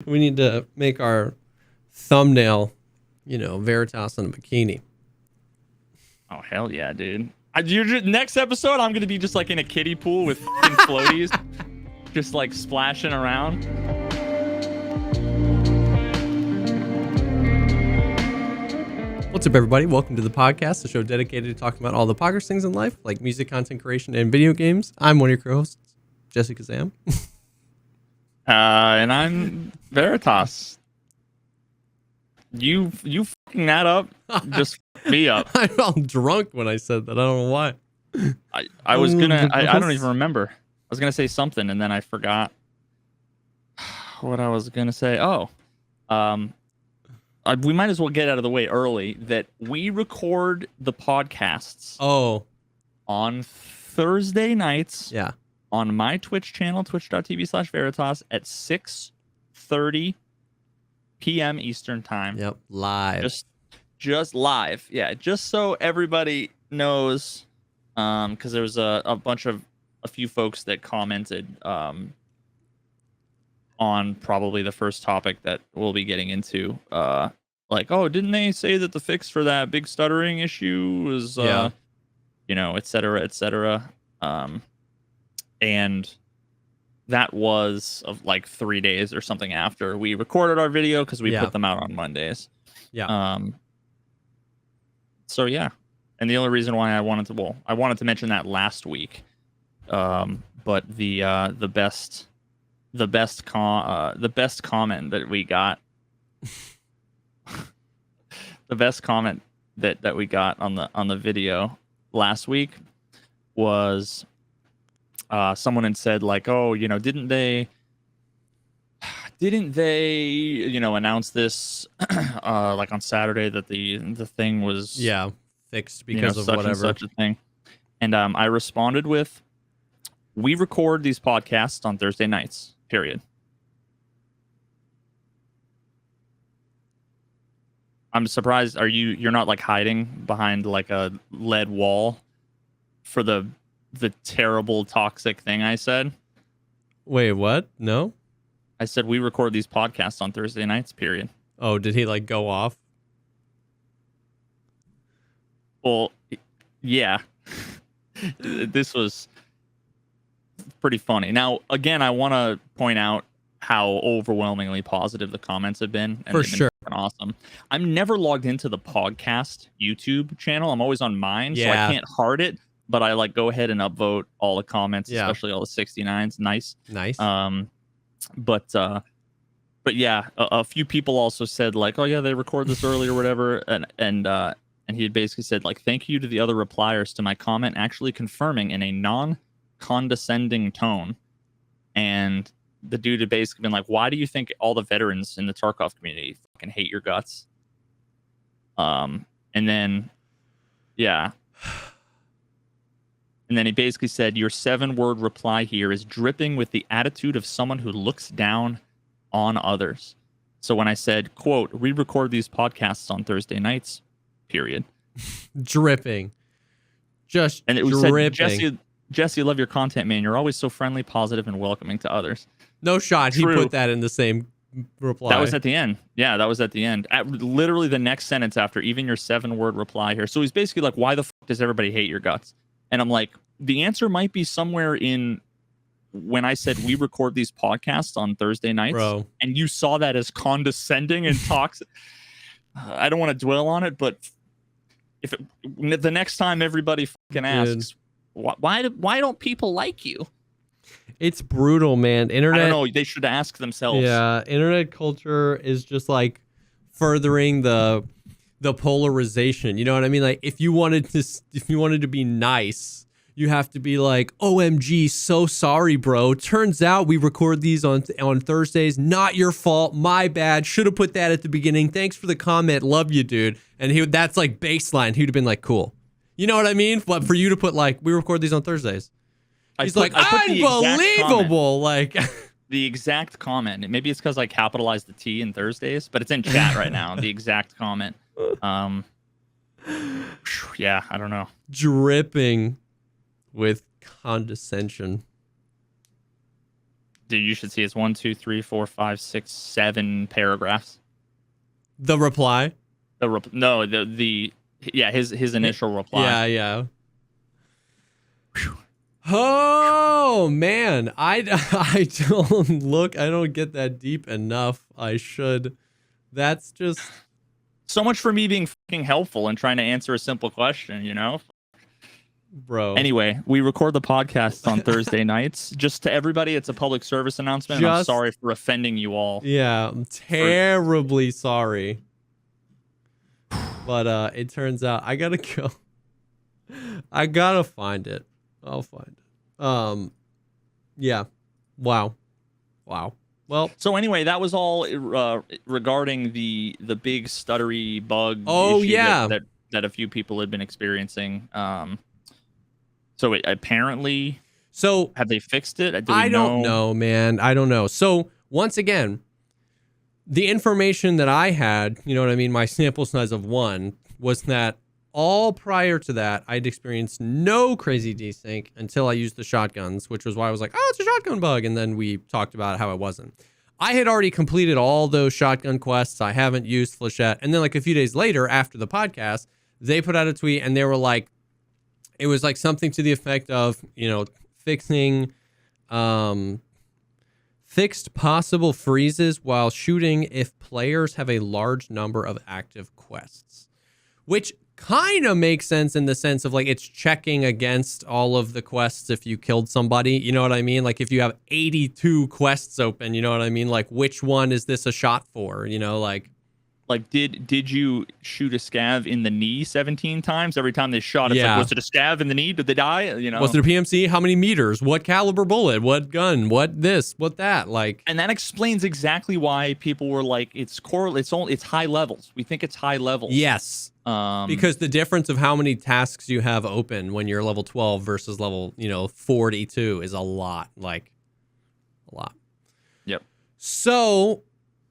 We need to make our thumbnail, Veritas in a bikini. Oh, hell yeah, dude. Next episode, I'm going to be just like in a kiddie pool with fucking floaties, just like splashing around. What's up, everybody? Welcome to the podcast, the show dedicated to talking about all the poggers things in life, like music, content creation, and video games. I'm one of your co-hosts, Jesse Kazam. And I'm Veritas. You fucking that up just fucked me up. I felt drunk when I said that. I don't know why. I was gonna. I don't even remember. I was gonna say something and then I forgot what I was gonna say. We might as well get out of the way early that we record the podcasts. On Thursday nights. Yeah. On my Twitch channel, twitch.tv/Veritas at 6:30 p.m. Eastern time. Yep, live. Just live. Yeah, just so everybody knows, because there was a few folks that commented on probably the first topic that we'll be getting into. Like, oh, didn't they say that the fix for that big stuttering issue was, et cetera, et cetera. And that was of like 3 days or something after we recorded our video because we put them out on Mondays. Yeah. So yeah, and the only reason why I wanted to mention that last week, but the best comment that we got, the best comment that we got on the video last week was. Someone had said like, oh, didn't they announce this like on Saturday that the thing was fixed because of such whatever and such a thing. And I responded with, we record these podcasts on Thursday nights, period. I'm surprised you're not like hiding behind like a lead wall for the terrible toxic thing I said. Wait, what? No? I said we record these podcasts on Thursday nights, period. Oh, did he like go off? Well, yeah. This was pretty funny. Now, again, I want to point out how overwhelmingly positive the comments have been. And for sure. Awesome. I'm never logged into the podcast YouTube channel. I'm always on mine, so I can't heart it. But I like go ahead and upvote all the comments, especially all the 69s. Nice. But yeah, a few people also said like, oh yeah, they record this early or whatever, and he had basically said like, thank you to the other repliers to my comment, actually confirming in a non-condescending tone. And the dude had basically been like, why do you think all the veterans in the Tarkov community fucking hate your guts? And then he basically said, your 7-word reply here is dripping with the attitude of someone who looks down on others. So when I said, quote, we record these podcasts on Thursday nights, period. Dripping. And it was said, Jesse, love your content, man. You're always so friendly, positive, and welcoming to others. No shot. True. He put that in the same reply. That was at the end. Yeah, that was at the end. Literally the next sentence after, even your 7-word reply here. So he's basically like, why the fuck does everybody hate your guts? And I'm like, the answer might be somewhere in when I said we record these podcasts on Thursday nights, bro, and you saw that as condescending and toxic. I don't want to dwell on it, but the next time everybody fucking asks, why don't people like you? It's brutal, man. Internet. I don't know. They should ask themselves. Yeah, internet culture is just like furthering the polarization. You know what I mean? Like if you wanted to be nice, you have to be like, OMG, so sorry, bro. Turns out we record these on Thursdays. Not your fault. My bad. Should have put that at the beginning. Thanks for the comment. Love you, dude. And that's like baseline. He'd have been like, cool. You know what I mean? But for you to put like, we record these on Thursdays. He's like, unbelievable. Like the exact comment. Maybe it's because I capitalized the T in Thursdays, but it's in chat right now. The exact comment. Yeah, I don't know. Dripping with condescension. Dude, you should see it's 1, 2, 3, 4, 5, 6, 7 paragraphs. The reply? His initial reply. Yeah. Whew. Oh man, I don't get that deep enough. I should. That's just so much for me being fucking helpful and trying to answer a simple question, you know? Bro. Anyway, we record the podcast on Thursday nights. Just to everybody, it's a public service announcement. I'm sorry for offending you all. Yeah, I'm terribly sorry. But it turns out I gotta go. I gotta find it. I'll find it. Yeah. Wow. Well, so anyway, that was all regarding the big stuttery bug. Oh issue yeah, that a few people had been experiencing. So apparently, have they fixed it? I don't know, man. I don't know. So once again, the information that I had, you know what I mean, my sample size of 1 was that all prior to that, I'd experienced no crazy desync until I used the shotguns, which was why I was like, oh, it's a shotgun bug. And then we talked about how it wasn't. I had already completed all those shotgun quests. I haven't used Flechette. And then like a few days later, after the podcast, they put out a tweet and they were like, it was like something to the effect of, you know, fixed possible freezes while shooting if players have a large number of active quests, which kind of makes sense in the sense of like it's checking against all of the quests if you killed somebody, you know what I mean? Like if you have 82 quests open, you know what I mean? Like which one is this a shot for, you know, like did you shoot a scav in the knee 17 times? Every time they shot, it's like, was it a scav in the knee? Did they die? You know, was it a PMC? How many meters? What caliber bullet? What gun? What this? What that? Like, and that explains exactly why people were like, it's high levels. We think it's high levels. Yes. Because the difference of how many tasks you have open when you're level 12 versus level, 42 is a lot. Like, a lot. Yep. So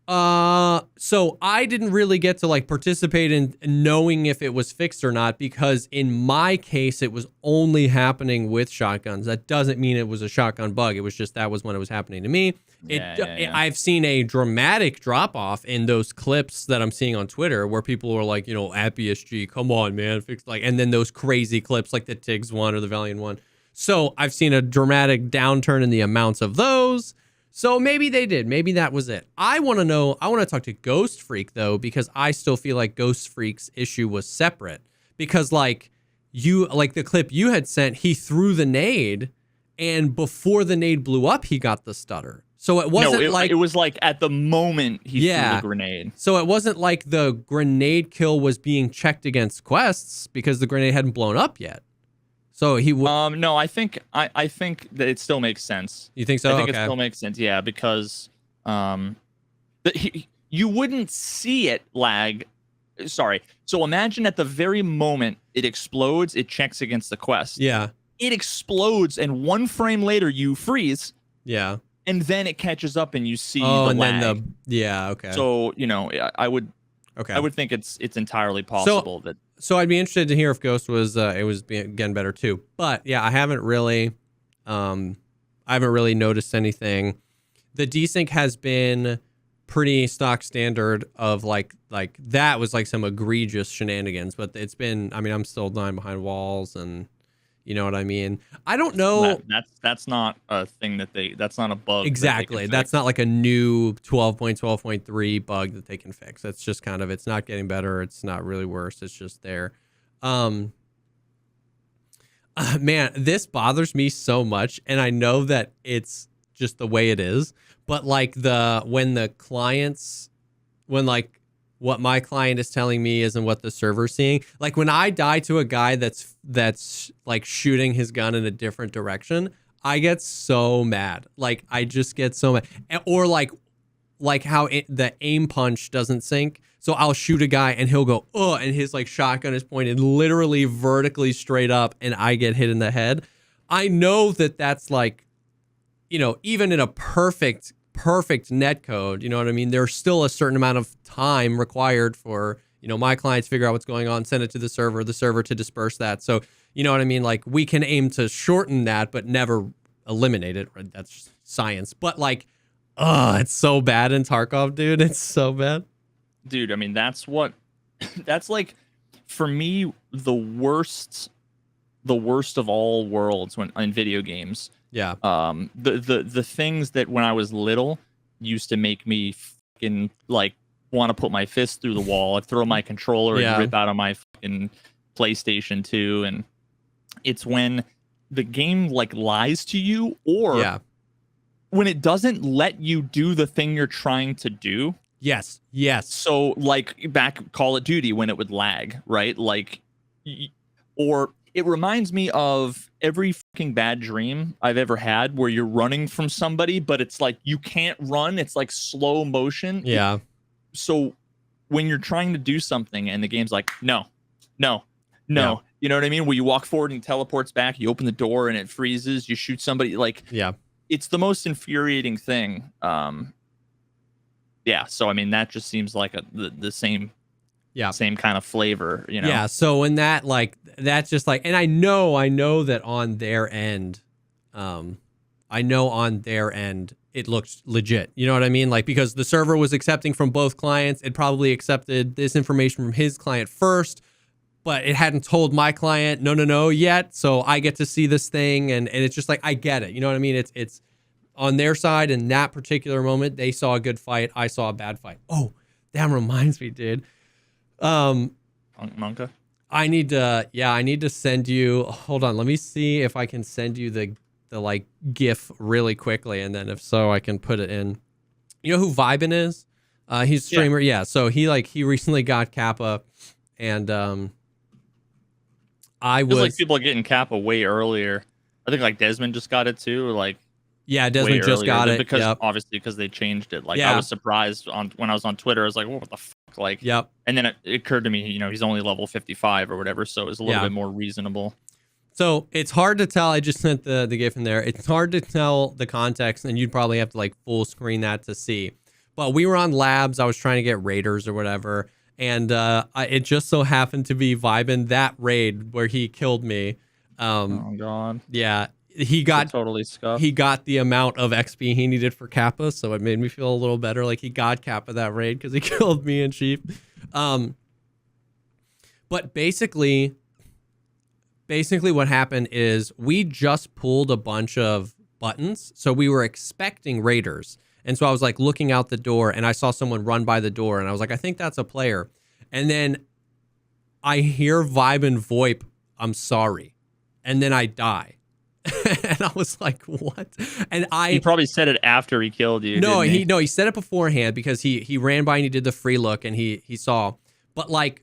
I didn't really get to like participate in knowing if it was fixed or not, because in my case, it was only happening with shotguns. That doesn't mean it was a shotgun bug. It was just, that was when it was happening to me. I've seen a dramatic drop off in those clips that I'm seeing on Twitter where people are like, at BSG, come on, man, fix and then those crazy clips like the Tiggs one or the Valiant one. So I've seen a dramatic downturn in the amounts of those. So maybe they did. Maybe that was it. I want to talk to Ghost Freak though, because I still feel like Ghost Freak's issue was separate, because like the clip you had sent, he threw the nade and before the nade blew up, he got the stutter. So it wasn't it was like at the moment he threw the grenade. So it wasn't like the grenade kill was being checked against quests because the grenade hadn't blown up yet. So he would. No, I think that it still makes sense. You think so? I think it still makes sense. Yeah, because you wouldn't see it lag. Sorry. So imagine at the very moment it explodes, it checks against the quest. Yeah. It explodes, and 1 frame later you freeze. Yeah. And then it catches up, and you see the lag. Then okay. So I would think it's entirely possible that. So I'd be interested to hear if Ghost was getting better too. But yeah, I haven't really noticed anything. The desync has been pretty stock standard of like that was like some egregious shenanigans, but it's been, I'm still dying behind walls, and you know what I mean? I don't know. That's not a thing that's not a bug. Exactly. That's not like a new 12.12.3 bug that they can fix. That's just kind of, it's not getting better. It's not really worse. It's just there. Man, this bothers me so much. And I know that it's just the way it is, but like when what my client is telling me isn't what the server's seeing. Like when I die to a guy that's like shooting his gun in a different direction, I get so mad. Like I just get so mad. Or like how the aim punch doesn't sync. So I'll shoot a guy and he'll go, oh, and his like shotgun is pointed literally vertically straight up and I get hit in the head. I know that that's like, even in a perfect net code, you know what I mean? There's still a certain amount of time required for, my clients figure out what's going on, send it to the server to disperse that. So, you know what I mean? Like we can aim to shorten that, but never eliminate it. Right? That's science, but like, it's so bad in Tarkov, dude. It's so bad. Dude, I mean, that's like, for me, the worst of all worlds when in video games. Yeah. The things that when I was little used to make me fucking like want to put my fist through the wall. I'd throw my controller and rip out of my fucking PlayStation 2. And it's when the game like lies to you, or when it doesn't let you do the thing you're trying to do. Yes. So like back Call of Duty when it would lag, right? Like, or it reminds me of every fucking bad dream I've ever had where you're running from somebody, but it's like you can't run. It's like slow motion. Yeah. So when you're trying to do something and the game's like, no. Yeah. You know what I mean? Where you walk forward and teleports back, you open the door and it freezes, you shoot somebody. Like, it's the most infuriating thing. So I mean, that just seems like the same kind of flavor, you know? Yeah. So in that, like, that's just like, and I know that on their end, it looks legit. You know what I mean? Like, because the server was accepting from both clients, it probably accepted this information from his client first, but it hadn't told my client no yet. So I get to see this thing, and it's just like, I get it. You know what I mean? It's on their side in that particular moment. They saw a good fight. I saw a bad fight. Oh, that reminds me, dude. Monka? I need to send you, hold on, let me see if I can send you the like GIF really quickly, and then if so, I can put it in. You know who Vibin is? He's a streamer. Yeah. So he recently got Kappa, and I was like, people are getting Kappa way earlier. I think like Desmond just got it too, or like, yeah, Desmond just got it because obviously because they changed it. Like, I was surprised when I was on Twitter. I was like, what the fuck? Like, and then it occurred to me, you know, he's only level 55 or whatever, so it was a little bit more reasonable. So it's hard to tell. I just sent the GIF in there. It's hard to tell the context, and you'd probably have to like full screen that to see. But we were on labs. I was trying to get raiders or whatever, and it just so happened to be vibing that raid where he killed me. Oh God. Yeah. He got totally scuffed. He got the amount of XP he needed for Kappa, so it made me feel a little better. Like, he got Kappa that raid because he killed me and Sheep. But basically what happened is we just pulled a bunch of buttons, so we were expecting raiders. And so I was like looking out the door, and I saw someone run by the door, and I was like, I think that's a player. And then I hear Vibe and VoIP, I'm sorry. And then I die. And I was like, what? And he probably said it after he killed you. He said it beforehand because he ran by and he did the free look and he saw. But like,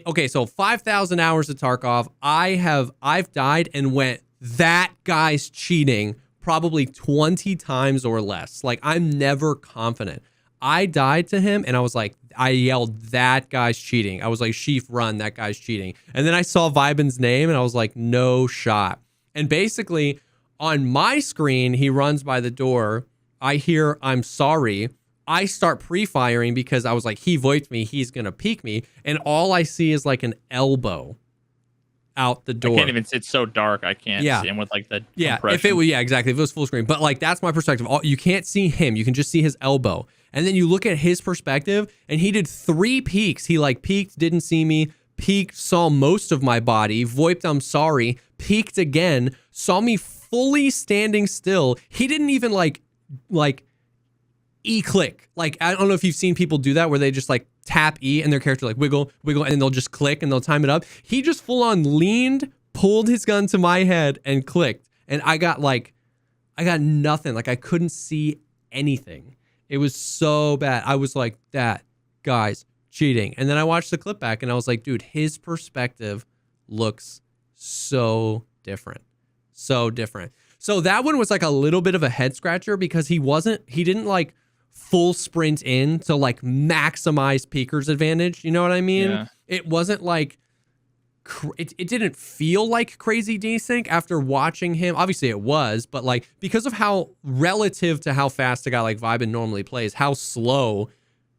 okay, so 5,000 hours of Tarkov, I've died and went, that guy's cheating probably 20 times or less. Like, I'm never confident. I died to him and I was like, I yelled, that guy's cheating. I was like, Sheaf, run, that guy's cheating. And then I saw Vibin's name and I was like, no shot. And basically, on my screen, he runs by the door. I hear, I'm sorry. I start pre-firing because I was like, he voiced me. He's going to peek me. And all I see is like an elbow out the door. I can't even, it's so dark. I can't see him with like the compression. Exactly. If it was full screen. But like, that's my perspective. You can't see him. You can just see his elbow. And then you look at his perspective and he did 3 peeks. He like peeked, didn't see me. Peeked, saw most of my body, voiped, I'm sorry, peeked again, saw me fully standing still. He didn't even like E-click. Like, I don't know if you've seen people do that where they just like tap E and their character like wiggle, and then they'll just click and they'll time it up. He just full on leaned, pulled his gun to my head and clicked. And I got nothing. Like, I couldn't see anything. It was so bad. I was like, that guy's cheating. And then I watched the clip back and I was like, dude, his perspective looks so different. So different. So that one was like a little bit of a head scratcher because he didn't like full sprint in to like maximize Peeker's advantage. You know what I mean? Yeah. It wasn't like, it didn't feel like crazy desync after watching him. Obviously it was, but like, because of how relative to how fast a guy like Vibin normally plays, how slow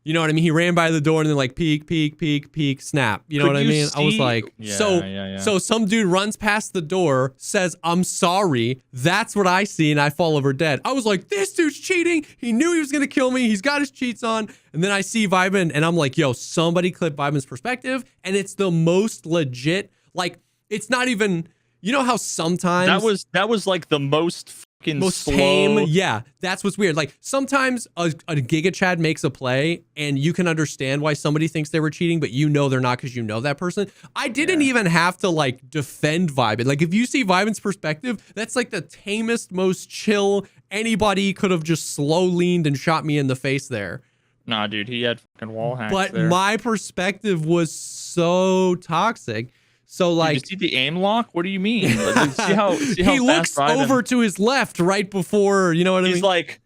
You know what I mean? He ran by the door and then like peek, peek, peek, peek, snap. You know what I mean? I was like, so some dude runs past the door, says, I'm sorry. That's what I see, and I fall over dead. I was like, this dude's cheating. He knew he was going to kill me. He's got his cheats on. And then I see Vibin, and I'm like, yo, somebody clip Vibin's perspective. And it's the most legit. Like, it's not even, you know how sometimes. That was like the most slow. Tame. Yeah, that's what's weird. Like sometimes a Giga Chad makes a play and you can understand why somebody thinks they were cheating, but you know they're not because you know that person. I didn't even have to like defend Vibin. Like if you see Vibin's perspective, that's like the tamest, most chill. Anybody could have just slow leaned and shot me in the face there. Nah, dude, he had fucking wall hacks. But there. My perspective was so toxic. So like, did you see the aim lock? What do you mean? Like, see how he looks over to his left right before, you know what I mean? He's like,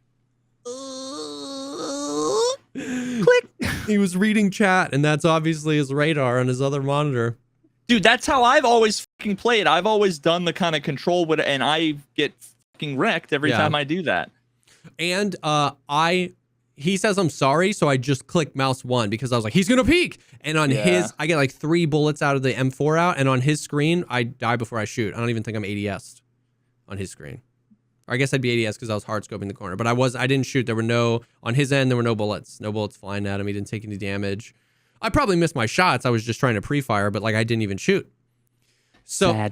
click. He was reading chat, and that's obviously his radar on his other monitor. Dude, that's how I've always fucking played. I've always done the kind of control with it, and I get fucking wrecked every time I do that. And he says, I'm sorry, so I just clicked mouse 1 because I was like, he's going to peek. And on his, I get like 3 bullets out of the M4 out, and on his screen, I die before I shoot. I don't even think I'm ADS'd on his screen. Or I guess I'd be ADS because I was hard scoping the corner. But I didn't shoot. There were no, on his end, there were no bullets. No bullets flying at him. He didn't take any damage. I probably missed my shots. I was just trying to pre-fire, but like I didn't even shoot. So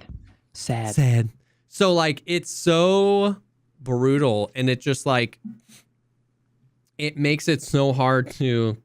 sad. So like, it's so brutal, and it just like, it makes it so hard to,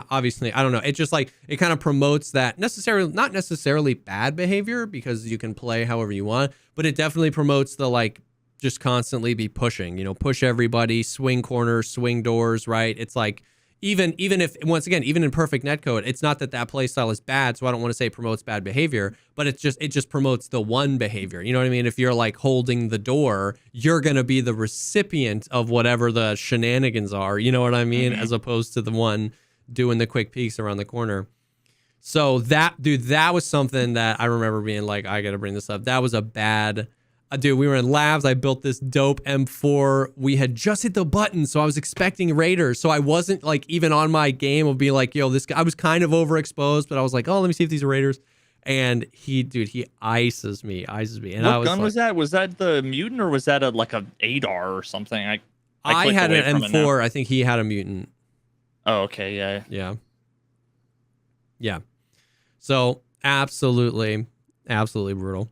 obviously, I don't know. It just like, it kind of promotes that not necessarily bad behavior because you can play however you want, but it definitely promotes the like, just constantly be pushing, push everybody, swing corners, swing doors, right? It's like, even if, once again, even in perfect netcode, it's not that play style is bad, so I don't want to say it promotes bad behavior, but it just promotes the one behavior. You know what I mean? If you're like holding the door, you're going to be the recipient of whatever the shenanigans are, you know what I mean? As opposed to the one doing the quick peeks around the corner. So that was something that I remember being like, I got to bring this up. That was a bad... Dude, we were in labs. I built this dope M4. We had just hit the button, so I was expecting raiders. So I wasn't like even on my game of being like, yo, this guy. I was kind of overexposed, but I was like, oh, let me see if these are raiders. And he ices me. And what gun was that? Was that the mutant or was that like a ADAR or something? I had an M4. I think he had a mutant. Oh, okay, yeah. So absolutely brutal.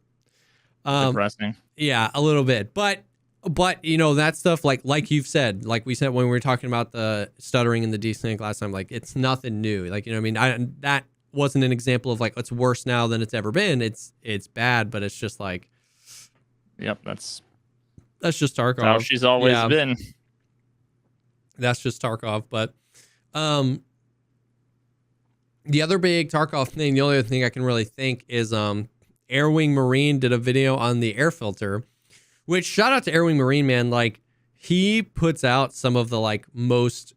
Depressing. Yeah, a little bit, but that stuff like you've said, like we said when we were talking about the stuttering and the desync last time, like it's nothing new. Like, you know what I mean? That wasn't an example of like it's worse now than it's ever been. It's bad, but it's just like, yep, that's just Tarkov. How she's always been. That's just Tarkov, but the other big Tarkov thing, the only other thing I can really think is AirWingMarine did a video on the air filter, which shout out to AirWingMarine, man. Like he puts out some of the like most,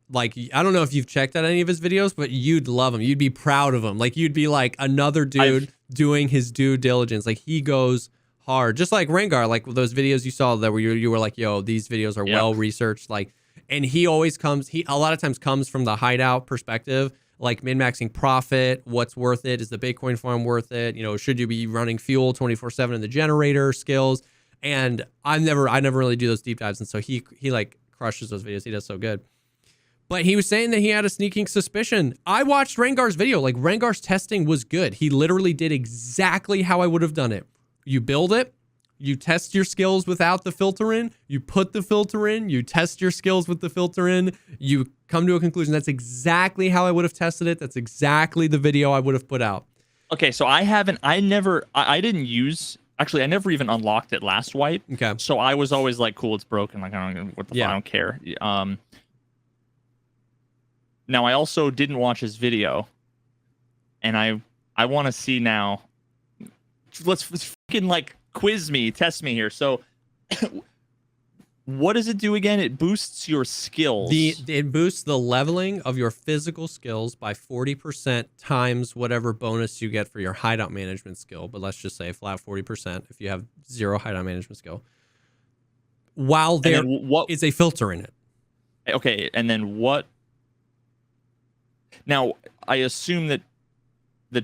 like, I don't know if you've checked out any of his videos, but you'd love him. You'd be proud of him. Like you'd be like another dude doing his due diligence. Like he goes hard, just like Rengar, like those videos you saw that where you were like, yo, these videos are well researched. Like, and he always comes, a lot of times comes from the hideout perspective. Like min-maxing profit, what's worth it? Is the Bitcoin farm worth it? Should you be running fuel 24/7 in the generator skills? And I never really do those deep dives. And so he like crushes those videos. He does so good. But he was saying that he had a sneaking suspicion. I watched Rengar's video. Like Rengar's testing was good. He literally did exactly how I would have done it. You build it. You test your skills without the filter in. You put the filter in. You test your skills with the filter in. You come to a conclusion. That's exactly how I would have tested it. That's exactly the video I would have put out. Okay, so I didn't use... Actually, I never even unlocked it last wipe. Okay. So I was always like, cool, it's broken. Like, I don't care. Now, I also didn't watch his video. And I want to see now... Let's fucking like... quiz me, test me here. So what does it do again? It boosts your skills. It boosts the leveling of your physical skills by 40% times whatever bonus you get for your hideout management skill. But let's just say flat 40% if you have 0 hideout management skill. While there is a filter in it. Okay, and then what Now, I assume that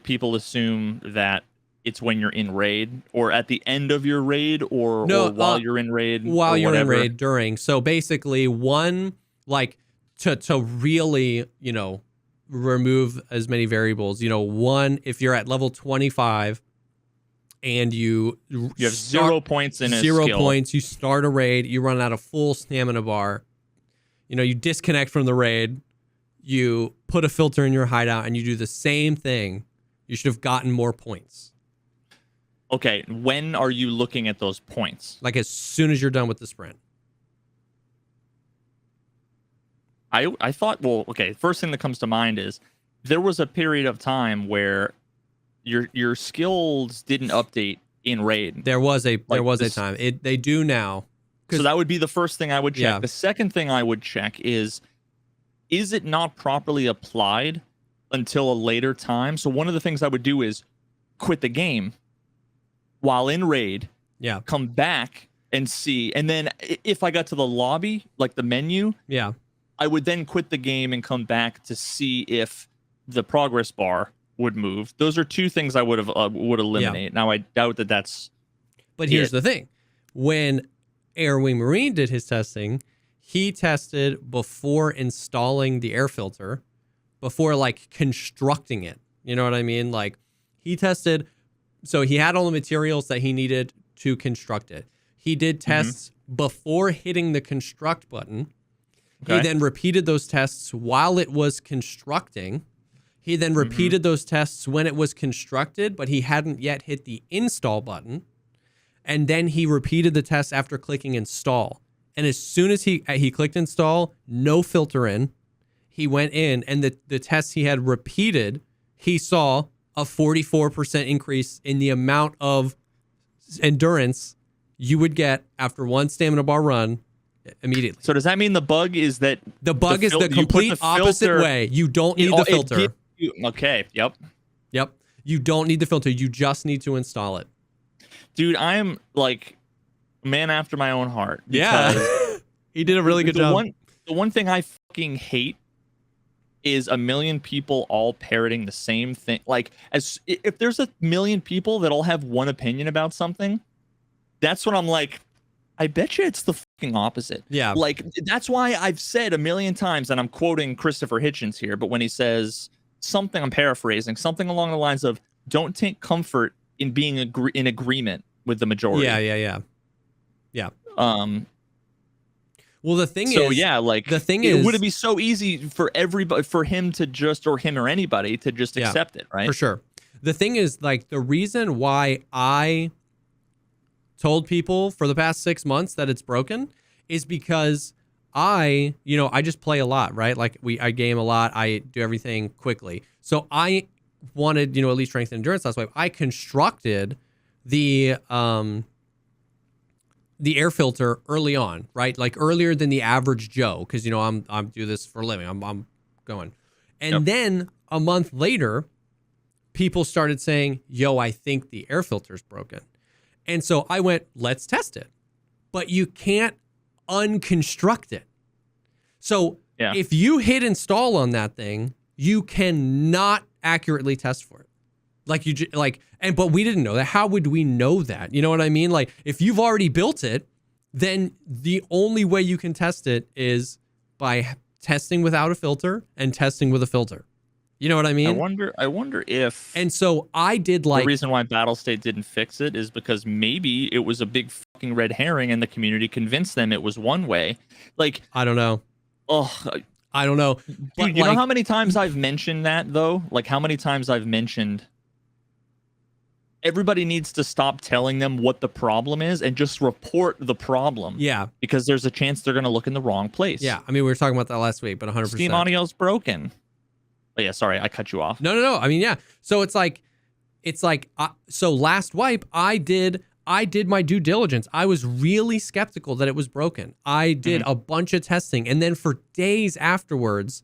people assume that it's when you're in raid or at the end of your raid or while you're in raid. While you're in raid during. So basically to really, remove as many variables, one, if you're at level 25 and you have 0 points in a zero skill. points, you start a raid, you run out of full stamina bar, you disconnect from the raid, you put a filter in your hideout and you do the same thing, you should have gotten more points. Okay, when are you looking at those points? Like as soon as you're done with the sprint. I thought, first thing that comes to mind is there was a period of time where your skills didn't update in raid. There was a time. They do now. So that would be the first thing I would check. Yeah. The second thing I would check is it not properly applied until a later time? So one of the things I would do is quit the game while in raid, come back and see. And then if I got to the lobby, like the menu, I would then quit the game and come back to see if the progress bar would move. Those are two things I would eliminate. Now I doubt that that's. But here's the thing: when AirWingMarine did his testing, he tested before installing the air filter, before constructing it. You know what I mean? Like he tested. So he had all the materials that he needed to construct it. He did tests before hitting the construct button. Okay. He then repeated those tests while it was constructing. He then repeated those tests when it was constructed, but he hadn't yet hit the install button. And then he repeated the test after clicking install. And as soon as he clicked install, no filter in, he went in, and the tests he had repeated, he saw a 44% increase in the amount of endurance you would get after one stamina bar run immediately. So does that mean the bug is that the complete opposite way? You don't need the filter. Okay. Yep. You don't need the filter. You just need to install it. Dude, I'm like man after my own heart. Yeah. He did a really good job. The one thing I fucking hate is a million people all parroting the same thing. Like, if there's a million people that all have one opinion about something, that's when I'm like, I bet you it's the fucking opposite. Yeah. Like, that's why I've said a million times, and I'm quoting Christopher Hitchens here, but when he says something, I'm paraphrasing, something along the lines of, don't take comfort in being in agreement with the majority. Yeah. Well, the thing is, would it be so easy for everybody, for him to just, or him or anybody to just accept it, right? For sure. The thing is, the reason why I told people for the past 6 months that it's broken is because I just play a lot, right? I game a lot. I do everything quickly. So I wanted, elite strength and endurance last wipe. I constructed the air filter early on, right? Like earlier than the average Joe, because I'm do this for a living. I'm going. And then a month later, people started saying, yo, I think the air filter's broken. And so I went, let's test it. But you can't unconstruct it. So if you hit install on that thing, you cannot accurately test for it. But we didn't know that. How would we know that? You know what I mean? Like, if you've already built it, then the only way you can test it is by testing without a filter and testing with a filter. You know what I mean? I wonder if. And so I did the reason why Battlestate didn't fix it is because maybe it was a big fucking red herring and the community convinced them it was one way. Like, I don't know. I don't know. Dude, you know how many times I've mentioned that though? Like how many times I've mentioned everybody needs to stop telling them what the problem is and just report the problem. Yeah. Because there's a chance they're going to look in the wrong place. Yeah. I mean, we were talking about that last week, but 100%. Steam audio's broken. Oh, yeah. Sorry. I cut you off. No. I mean, yeah. So so last wipe, I did my due diligence. I was really skeptical that it was broken. I did a bunch of testing. And then for days afterwards,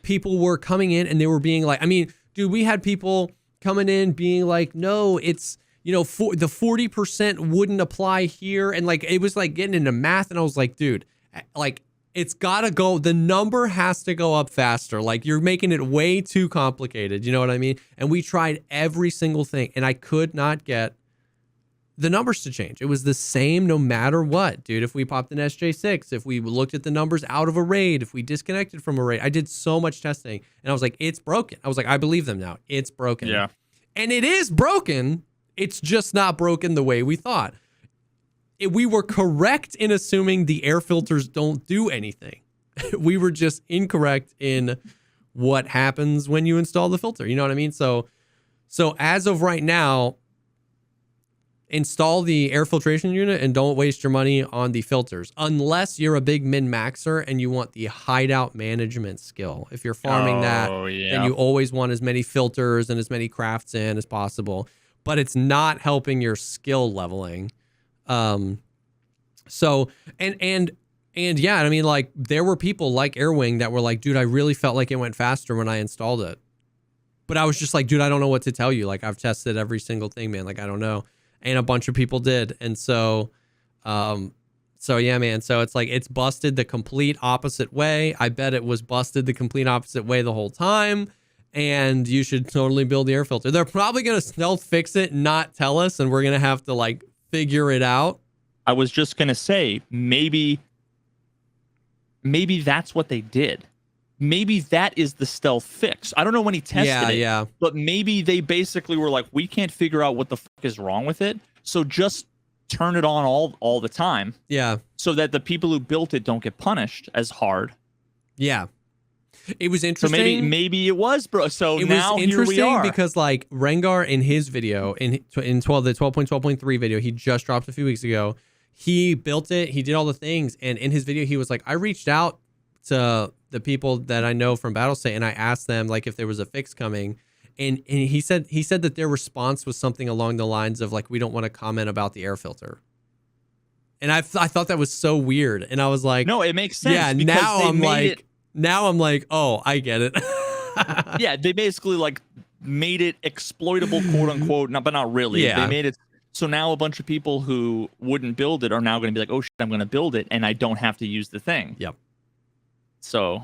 people were coming in and they were being like, I mean, dude, we had people coming in being like, no, it's, the 40% wouldn't apply here. And it was getting into math. And I was like, dude, It's got to go. The number has to go up faster. Like, you're making it way too complicated. You know what I mean? And we tried every single thing, and I could not get the numbers to change. It was the same no matter what, dude. If we popped an SJ6, if we looked at the numbers out of a raid, if we disconnected from a raid, I did so much testing, and I was like, it's broken. I was like, I believe them now. It's broken. Yeah. And it is broken. It's just not broken the way we thought. We were correct in assuming the air filters don't do anything. We were just incorrect in what happens when you install the filter. You know what I mean? So as of right now, install the air filtration unit and don't waste your money on the filters unless you're a big min-maxer and you want the hideout management skill. If you're farming then you always want as many filters and as many crafts in as possible, but it's not helping your skill leveling. So, and yeah, I mean, like, there were people like Airwing that were like, dude, I really felt like it went faster when I installed it. But I was just like, dude, I don't know what to tell you. Like, I've tested every single thing, man. Like, I don't know. And a bunch of people did. And so yeah, man. So it's like, it's busted the complete opposite way. I bet it was busted the complete opposite way the whole time. And you should totally build the air filter. They're probably going to stealth fix it, not tell us. And we're going to have to, like, figure it out. I was just gonna say, maybe that's what they did. Maybe that is the stealth fix. I don't know when he tested it, but maybe they basically were like, we can't figure out what the fuck is wrong with it, so just turn it on all the time. Yeah. So that the people who built it don't get punished as hard. Yeah. It was interesting. So maybe it was, bro. So it now was interesting here we are. because, like, Rengar in his video, the 12.12.3 video he just dropped a few weeks ago, he built it, he did all the things, and in his video he was like, I reached out to the people that I know from Battlestate and I asked them, like, if there was a fix coming, and he said that their response was something along the lines of, like, we don't want to comment about the air filter. And I thought that was so weird, and I was like, no, it makes sense. Yeah, now I'm like, oh, I get it. Yeah, they basically, like, made it exploitable, quote unquote, but not really. Yeah. They made it so now a bunch of people who wouldn't build it are now going to be like, oh shit, I'm going to build it and I don't have to use the thing. Yep. So.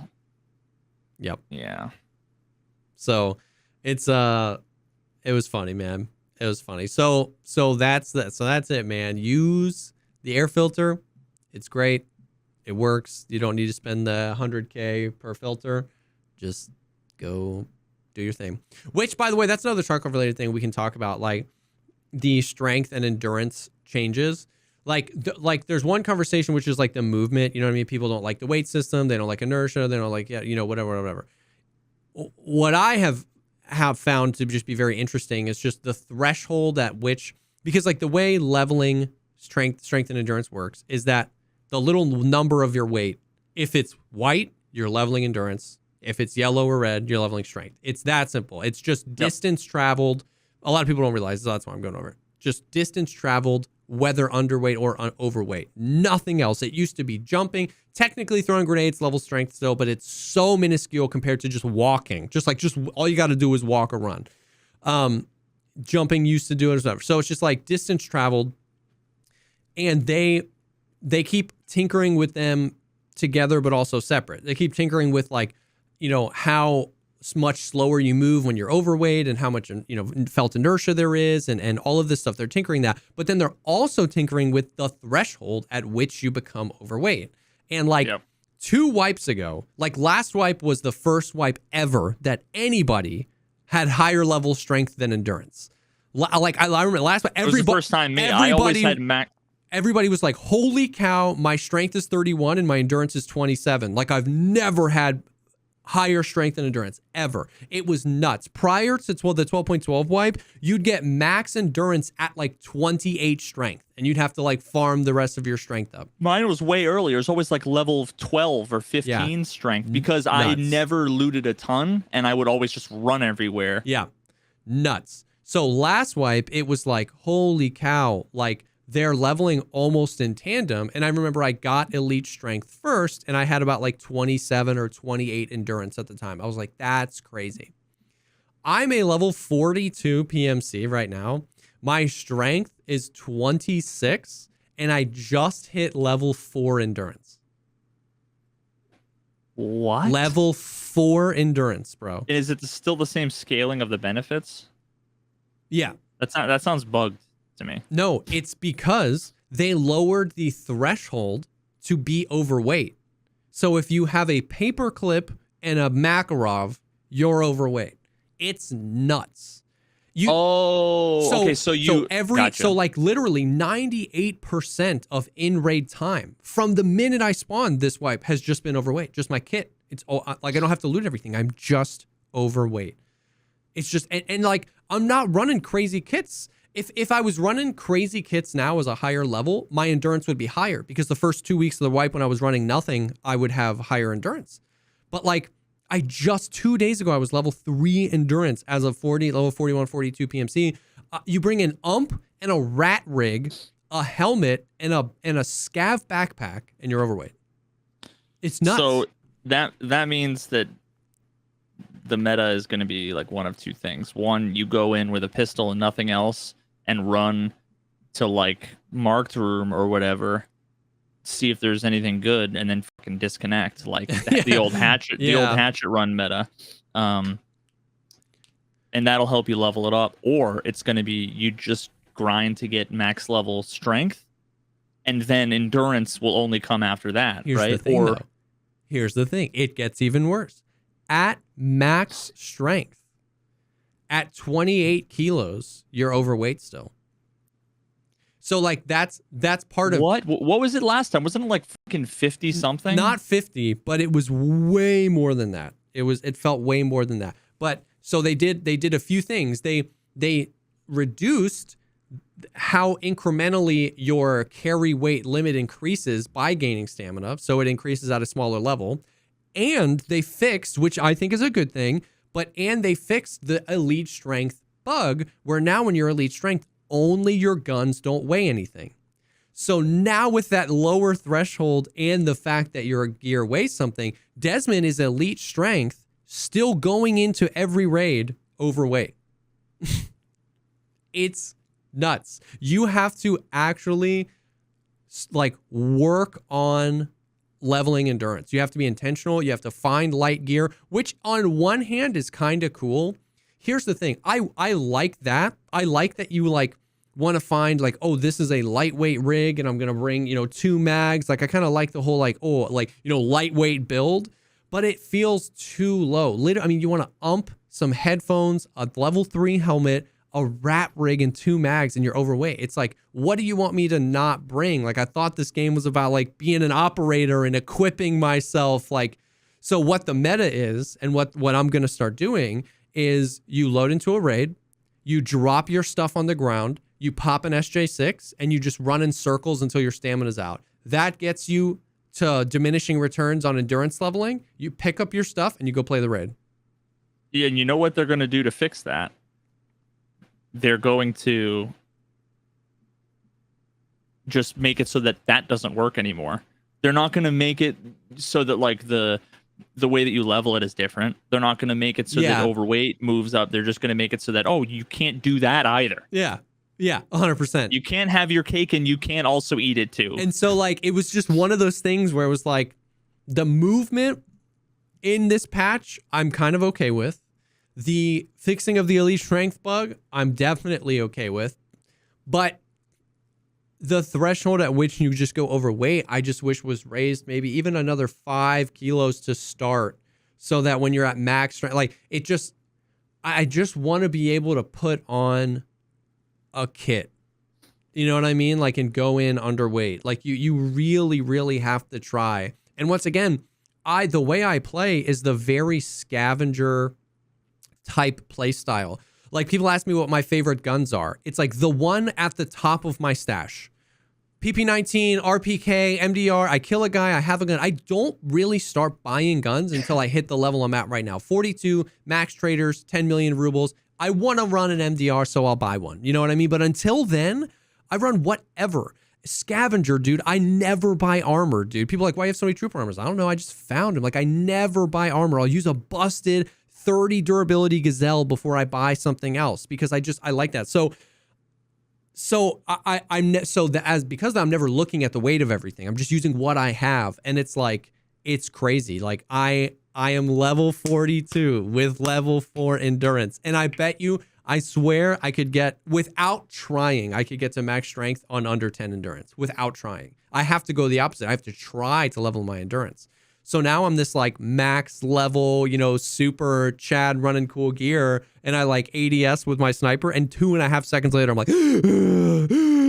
Yep. Yeah. So it was funny, man. It was funny. So that's that. So that's it, man. Use the air filter. It's great. It works. You don't need to spend the $100K per filter. Just go do your thing. Which, by the way, that's another Tarkov related thing we can talk about. Like, the strength and endurance changes. Like there's one conversation which is like the movement. You know what I mean? People don't like the weight system. They don't like inertia. They don't like, whatever. What I have found to just be very interesting is just the threshold at which, because, like, the way leveling strength and endurance works is that the little number of your weight, if it's white, you're leveling endurance. If it's yellow or red, you're leveling strength. It's that simple. It's just distance traveled. A lot of people don't realize, so that's why I'm going over it. Just distance traveled, whether underweight or overweight. Nothing else. It used to be jumping, technically throwing grenades, level strength still, but it's so minuscule compared to just walking. Just all you got to do is walk or run. Jumping used to do it or whatever. So it's just like distance traveled, and they keep tinkering with them together, but also separate. They keep tinkering with, like, how much slower you move when you're overweight and how much, felt inertia there is and all of this stuff. They're tinkering that, but then they're also tinkering with the threshold at which you become overweight. And, like, 2 wipes ago, like, last wipe was the first wipe ever that anybody had higher level strength than endurance. Like, I remember last wipe, it was the first time I always had max. Everybody was like, holy cow, my strength is 31 and my endurance is 27. Like, I've never had higher strength and endurance ever. It was nuts. Prior to the 12.12 wipe, you'd get max endurance at like 28 strength, and you'd have to, like, farm the rest of your strength up. Mine was way earlier. It was always like level 12 or 15 strength, because I never looted a ton and I would always just run everywhere. Yeah. Nuts. So last wipe, it was like, holy cow, like, they're leveling almost in tandem. And I remember I got elite strength first, and I had about like 27 or 28 endurance at the time. I was like, that's crazy. I'm a level 42 PMC right now. My strength is 26, and I just hit level 4 endurance. What? Level 4 endurance, bro. Is it still the same scaling of the benefits? Yeah. That sounds bugged to me. No, it's because they lowered the threshold to be overweight. So if you have a paperclip and a Makarov, you're overweight. It's nuts. Okay. So like literally 98% of in-raid time from the minute I spawned this wipe has just been overweight. Just my kit. It's like I don't have to loot everything. I'm just overweight. It's just and like I'm not running crazy kits. If I was running crazy kits now as a higher level, my endurance would be higher because the first 2 weeks of the wipe when I was running nothing, I would have higher endurance. But like I just 2 days ago, I was level 3 endurance as of level 41, 42 PMC. You bring an ump and a rat rig, a helmet, and a scav backpack, and you're overweight. It's nuts. So that means that the meta is going to be like one of two things. One, you go in with a pistol and nothing else and run to like marked room or whatever, see if there's anything good, and then fucking disconnect like the old hatchet, the old hatchet run meta. And that'll help you level it up. Or it's going to be you just grind to get max level strength, and then endurance will only come after that. Here's the thing. It gets even worse. At max strength, at 28 kilos, you're overweight still. So like that's part of what was it last time? Wasn't it like fucking 50 something? Not 50, but it was way more than that. It felt way more than that. But so they did a few things. They reduced how incrementally your carry weight limit increases by gaining stamina, so it increases at a smaller level. And they fixed, which I think is a good thing, and they fixed the elite strength bug, where now when you're elite strength, only your guns don't weigh anything. So now with that lower threshold and the fact that your gear weighs something, Desmond is elite strength, still going into every raid overweight. It's nuts. You have to actually like work on leveling endurance. You have to be intentional. You have to find light gear, which on one hand is kind of cool. Here's the thing. I like that. I like that you like want to find like, oh, this is a lightweight rig and I'm going to bring, 2 mags. Like I kind of like the whole like, lightweight build, but it feels too low. I mean, you want to ump, some headphones, a level 3 helmet, a rat rig, and 2 mags, and you're overweight. It's like, what do you want me to not bring? Like, I thought this game was about like being an operator and equipping myself. Like, so what the meta is, and what I'm going to start doing is you load into a raid, you drop your stuff on the ground, you pop an SJ6, and you just run in circles until your stamina's out. That gets you to diminishing returns on endurance leveling. You pick up your stuff and you go play the raid. Yeah, and you know what they're going to do to fix that? They're going to just make it so that doesn't work anymore. They're not going to make it so that like the way that you level it is different. They're not going to make it so that overweight moves up. They're just going to make it so that, oh, you can't do that either. Yeah. Yeah, 100%. You can't have your cake and you can't also eat it too. And so like it was just one of those things where it was like the movement in this patch I'm kind of okay with. The fixing of the elite strength bug, I'm definitely okay with. But the threshold at which you just go overweight, I just wish was raised maybe even another 5 kilos to start, so that when you're at max strength, like I just want to be able to put on a kit. You know what I mean? Like, and go in underweight. Like you really, really have to try. And once again, the way I play is the very scavenger type play style. Like, people ask me what my favorite guns are. It's like the one at the top of my stash. PP19, RPK, MDR. I kill a guy, I have a gun. I don't really start buying guns until I hit the level I'm at right now. 42, max traders, 10 million rubles. I want to run an MDR, so I'll buy one. You know what I mean? But until then, I run whatever. Scavenger, dude. I never buy armor, dude. People are like, why do you have so many trooper armors? I don't know. I just found them. Like, I never buy armor. I'll use a busted 30 durability gazelle before I buy something else, because I like that. Because I'm never looking at the weight of everything. I'm just using what I have, and it's like it's crazy. Like I am level 42 with level 4 endurance. And I bet you, I swear I could get, without trying, I could get to max strength on under 10 endurance without trying. I have to go the opposite. I have to try to level my endurance. So now I'm this like max level, you know, super Chad running cool gear, and I like ADS with my sniper, and 2.5 seconds later I'm like,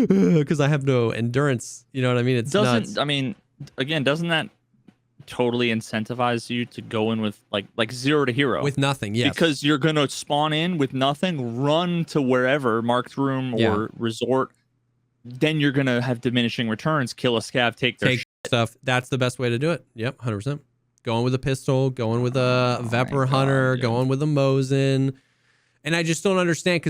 because I have no endurance. You know what I mean? It's nuts. I mean, again, doesn't that totally incentivize you to go in with like 0 to hero with nothing? Yes, because you're gonna spawn in with nothing, run to wherever marked room or resort. Then you're gonna have diminishing returns. Kill a scav, take their stuff. That's the best way to do it. Yep, 100%. Going with a pistol, going with a Vepr Hunter, going with a Mosin. And I just don't understand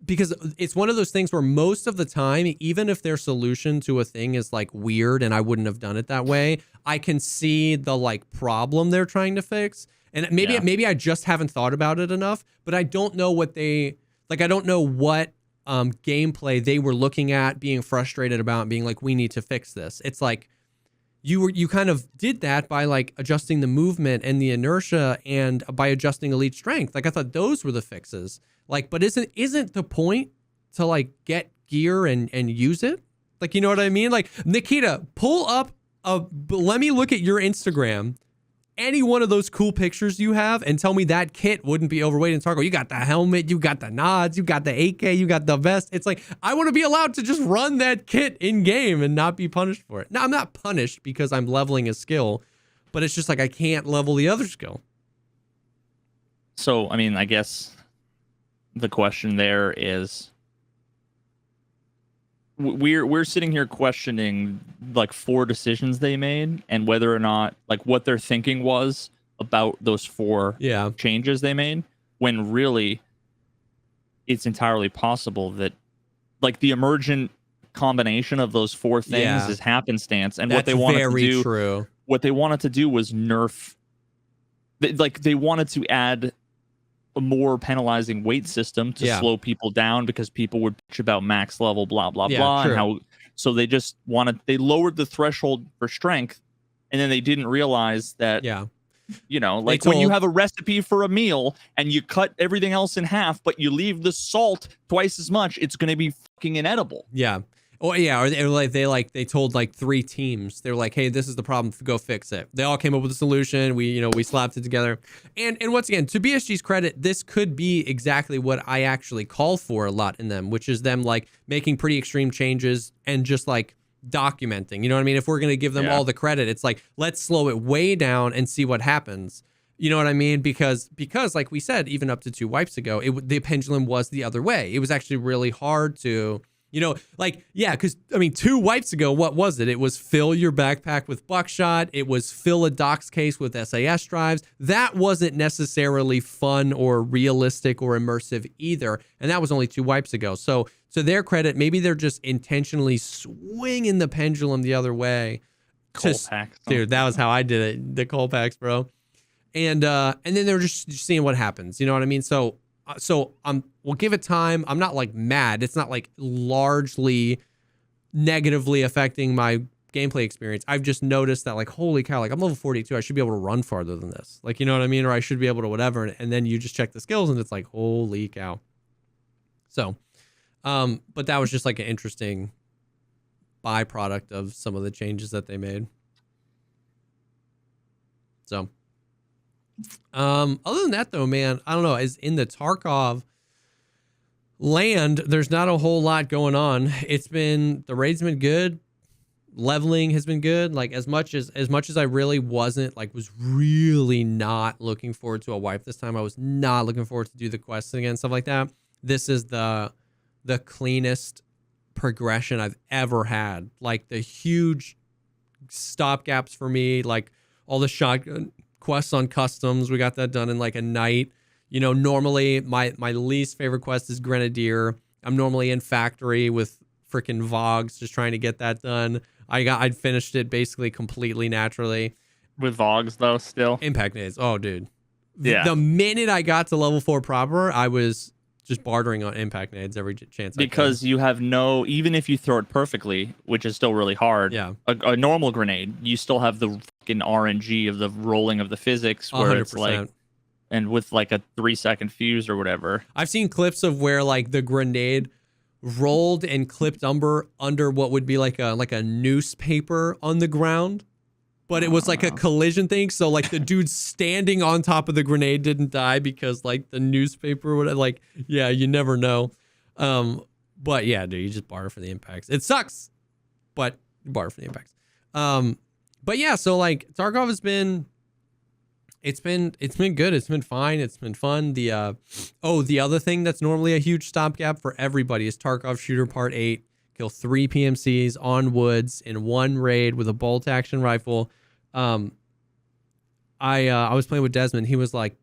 because it's one of those things where most of the time, even if their solution to a thing is like weird and I wouldn't have done it that way, I can see the like problem they're trying to fix. And maybe I just haven't thought about it enough, but I don't know what I don't know what gameplay they were looking at, being frustrated about, being like, we need to fix this. It's like you kind of did that by like adjusting the movement and the inertia and by adjusting elite strength. Like I thought those were the fixes. Like, but isn't the point to like get gear and use it? Like, you know what I mean? Like, Nikita, pull up let me look at your Instagram, any one of those cool pictures you have, and tell me that kit wouldn't be overweight in Tarkov. You got the helmet, you got the nods, you got the AK, you got the vest. It's like, I want to be allowed to just run that kit in game and not be punished for it. Now, I'm not punished because I'm leveling a skill, but it's just like I can't level the other skill. So, I mean, I guess the question there is, we're sitting here questioning like 4 decisions they made and whether or not like what their thinking was about those 4 changes they made, when really it's entirely possible that like the emergent combination of those 4 things is happenstance. And what they wanted to do was nerf, like they wanted to add a more penalizing weight system to slow people down because people would bitch about max level, blah, blah, blah. True. And how, so they just they lowered the threshold for strength, and then they didn't realize that, you know, like when you have a recipe for a meal and you cut everything else in half, but you leave the salt twice as much, it's going to be fucking inedible. Yeah. Or they told like 3 teams. They were like, "Hey, this is the problem. Go fix it." They all came up with a solution. We slapped it together. And once again, to BSG's credit, this could be exactly what I actually call for a lot in them, which is them like making pretty extreme changes and just like documenting. You know what I mean? If we're gonna give them all the credit, it's like, let's slow it way down and see what happens. You know what I mean? Because like we said, even up to 2 wipes ago, the pendulum was the other way. It was actually really hard to. You know, like, because, I mean, 2 wipes ago, what was it? It was fill your backpack with buckshot. It was fill a docs case with SAS drives. That wasn't necessarily fun or realistic or immersive either. And that was only 2 wipes ago. So to their credit, maybe they're just intentionally swinging the pendulum the other way. Packs. Dude, that was how I did it. The coal packs, bro. And then they're just seeing what happens. You know what I mean? So we'll give it time. I'm not like mad. It's not like largely negatively affecting my gameplay experience. I've just noticed that like, holy cow, like I'm level 42. I should be able to run farther than this. Like, you know what I mean? Or I should be able to whatever. And then you just check the skills and it's like, holy cow. So, but that was just like an interesting byproduct of some of the changes that they made. So, other than that though, man, I don't know, as in the Tarkov land, there's not a whole lot going on. The raid's been good. Leveling has been good. Like as much as I really was really not looking forward to a wipe this time. I was not looking forward to do the quests again, stuff like that. This is the cleanest progression I've ever had. Like the huge stopgaps for me, like all the shotgun quests on customs, we got that done in like a night. You know, normally my least favorite quest is Grenadier. I'm normally in factory with freaking Vogs just trying to get that done. I'd finished it basically completely naturally. With Vogs though, still? Impact nades. Oh, dude. Yeah. The minute I got to level 4 proper, I was just bartering on impact nades every chance. Because you have no, even if you throw it perfectly, which is still really hard. Yeah. A normal grenade, you still have the fucking RNG of the rolling of the physics, where 100%. it's like, and with like a 3-second fuse or whatever. I've seen clips of where like the grenade rolled and clipped under what would be like a newspaper on the ground, but it was like a collision thing. So like the dude standing on top of the grenade didn't die because like the newspaper would like, yeah, you never know. But yeah, dude, you just barter for the impacts. It sucks, but you barter for the impacts. But yeah, so like Tarkov has been, it's been good. It's been fine. It's been fun. The other thing that's normally a huge stopgap for everybody is Tarkov Shooter Part 8. Kill 3 PMCs on woods in one raid with a bolt action rifle. I was playing with Desmond. He was like,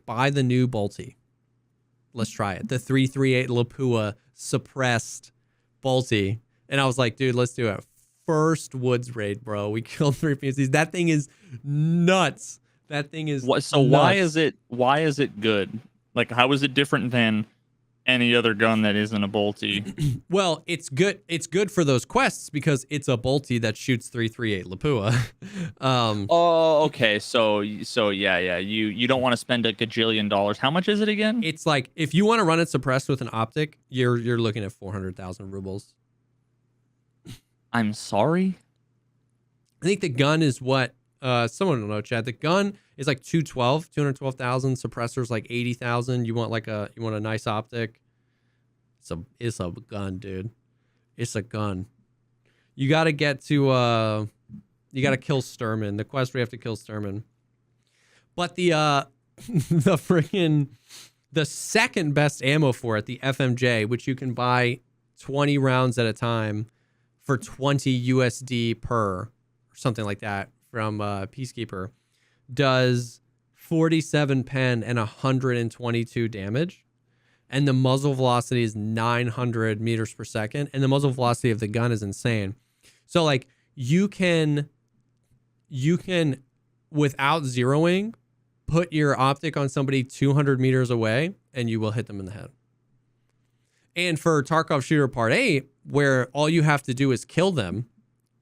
buy the new bolty. Let's try it. The 338 Lapua suppressed bolty. And I was like, dude, let's do it. First woods raid, bro. We killed 3 PMCs. That thing is nuts. That thing is so nuts. Why is it good? Like, how is it different than any other gun that isn't a bolty? Well, it's good. It's good for those quests because it's a bolty that shoots 338 Lapua. Okay. So yeah. You don't want to spend a gajillion dollars. How much is it again? It's like if you want to run it suppressed with an optic, you're looking at 400,000 rubles. I'm sorry. I think the gun is what. Someone will know, Chad. The gun is like 212,000. Suppressor's like 80,000. You want a nice optic. It's a gun, dude. It's a gun. You got to get to you got to kill Sturman. The quest where you have to kill Sturman. But the second best ammo for it, the FMJ, which you can buy 20 rounds at a time for 20 USD per, or something like that, from Peacekeeper, does 47 pen and 122 damage, and the muzzle velocity is 900 meters per second, and the muzzle velocity of the gun is insane. So like you can without zeroing put your optic on somebody 200 meters away and you will hit them in the head. And for Tarkov Shooter Part 8, where all you have to do is kill them,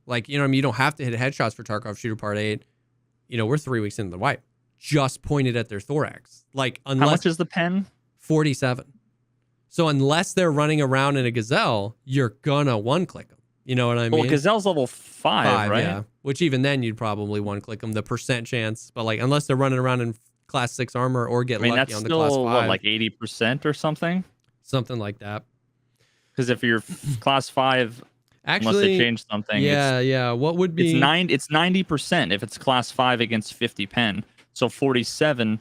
like, you know what I mean? You don't have to hit headshots for Tarkov Shooter Part 8. You know, we're 3 weeks into the wipe. Just pointed at their thorax. Like, unless... How much is the pen? 47. So unless they're running around in a Gazelle, you're gonna one-click them. You know what I mean? Well, Gazelle's level 5, right? Yeah. Which even then, you'd probably one-click them. The percent chance. But, like, unless they're running around in Class 6 armor or get lucky on the Class 5. That's still, what, like 80% or something? Something like that. Because if you're Class 5... Actually, unless they change something. Yeah. What would be... It's 90% if it's Class 5 against 50 pen. So 47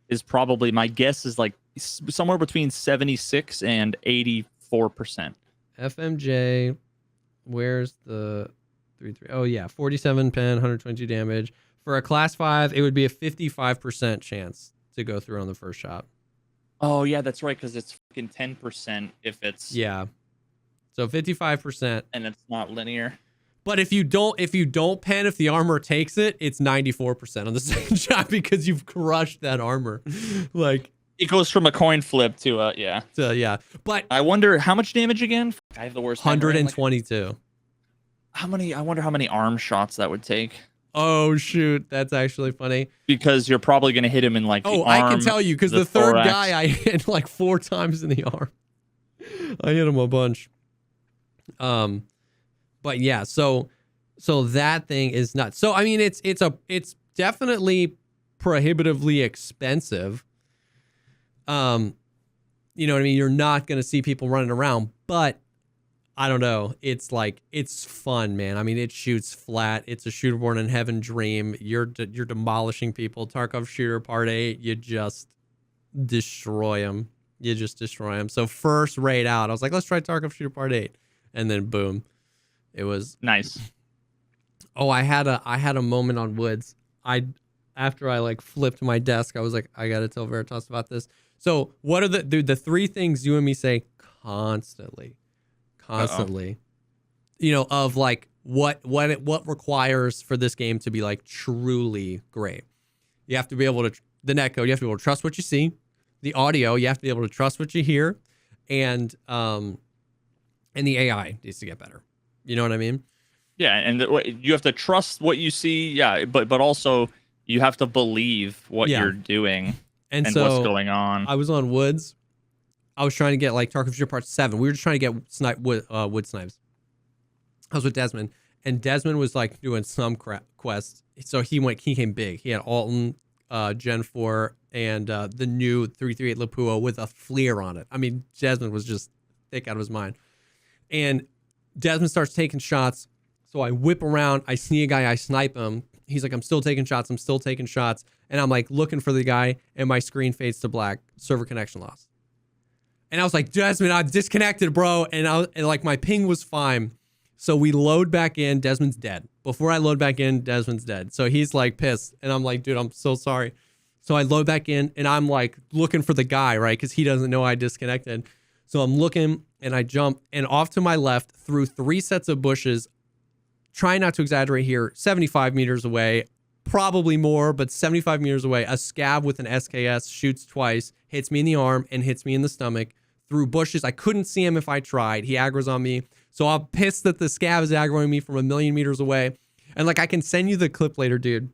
is probably, my guess is like somewhere between 76 and 84%. FMJ, where's the 3-3? Oh, yeah, 47 pen, 122 damage. For a Class 5, it would be a 55% chance to go through on the first shot. Oh, yeah, that's right, because it's fucking 10% if it's... Yeah. So 55%, and it's not linear. But if you don't pen, if the armor takes it, it's 94% on the second shot because you've crushed that armor. Like, it goes from a coin flip to yeah. But I wonder how much damage again. I have the worst. 122. I wonder how many arm shots that would take. Oh shoot, that's actually funny. Because you're probably gonna hit him in like. The arm, I can tell you because the third guy I hit like 4 times in the arm. I hit him a bunch. But yeah, so that thing is nuts. So I mean, it's definitely prohibitively expensive. You know what I mean? You're not gonna see people running around, but I don't know. It's like, it's fun, man. I mean, it shoots flat. It's a shooter born in heaven dream. You're demolishing people. Tarkov Shooter Part 8, you just destroy them. So first raid out, I was like, let's try Tarkov Shooter Part 8. And then boom, it was nice. Oh, I had a moment on Woods. After I like flipped my desk, I was like, I gotta tell Veritas about this. So what are the 3 things you and me say constantly? You know, of like what requires for this game to be like truly great. You have to be able to, the netcode, you have to be able to trust what you see. the audio, you have to be able to trust what you hear, and the AI needs to get better. You know what I mean? Yeah, and you have to trust what you see. Yeah, but also you have to believe what you're doing and so what's going on. I was on Woods. I was trying to get like Tarkov Ship Part 7. We were just trying to get wood snipes. I was with Desmond, and Desmond was like doing some quest. So he came big. He had Alton, Gen 4, and the new 338 Lapua with a FLIR on it. I mean, Desmond was just thick out of his mind. And Desmond starts taking shots. So I whip around, I see a guy, I snipe him. He's like, I'm still taking shots. And I'm like looking for the guy, and my screen fades to black. Server connection lost. And I was like, Desmond, I'm disconnected, bro. And like my ping was fine. So we load back in, Desmond's dead. Before I load back in, Desmond's dead. So he's like pissed. And I'm like, dude, I'm so sorry. So I load back in, and I'm like looking for the guy, right? Because he doesn't know I disconnected. So I'm looking, and I jump, and off to my left through 3 sets of bushes. Try not to exaggerate here, 75 meters away, probably more, but 75 meters away, a scab with an SKS shoots twice, hits me in the arm and hits me in the stomach through bushes. I couldn't see him if I tried. He aggroes on me. So I'm pissed that the scab is aggroing me from 1,000,000 meters away. And like, I can send you the clip later, dude.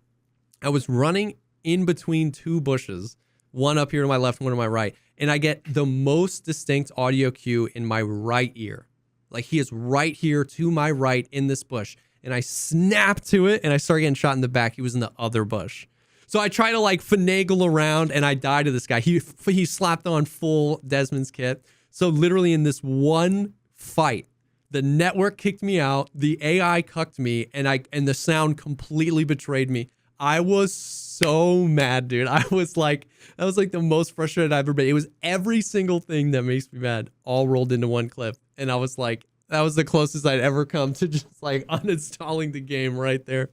I was running in between 2 bushes, one up here to my left, one to my right. And I get the most distinct audio cue in my right ear. Like, he is right here to my right in this bush. And I snap to it, and I start getting shot in the back. He was in the other bush. So I try to like finagle around, and I die to this guy. He slapped on full Desmond's kit. So literally in this one fight, the network kicked me out, the AI cucked me, and the sound completely betrayed me. I was so mad, dude. That was like the most frustrated I've ever been. It was every single thing that makes me mad all rolled into one clip. And I was like, that was the closest I'd ever come to just like uninstalling the game right there.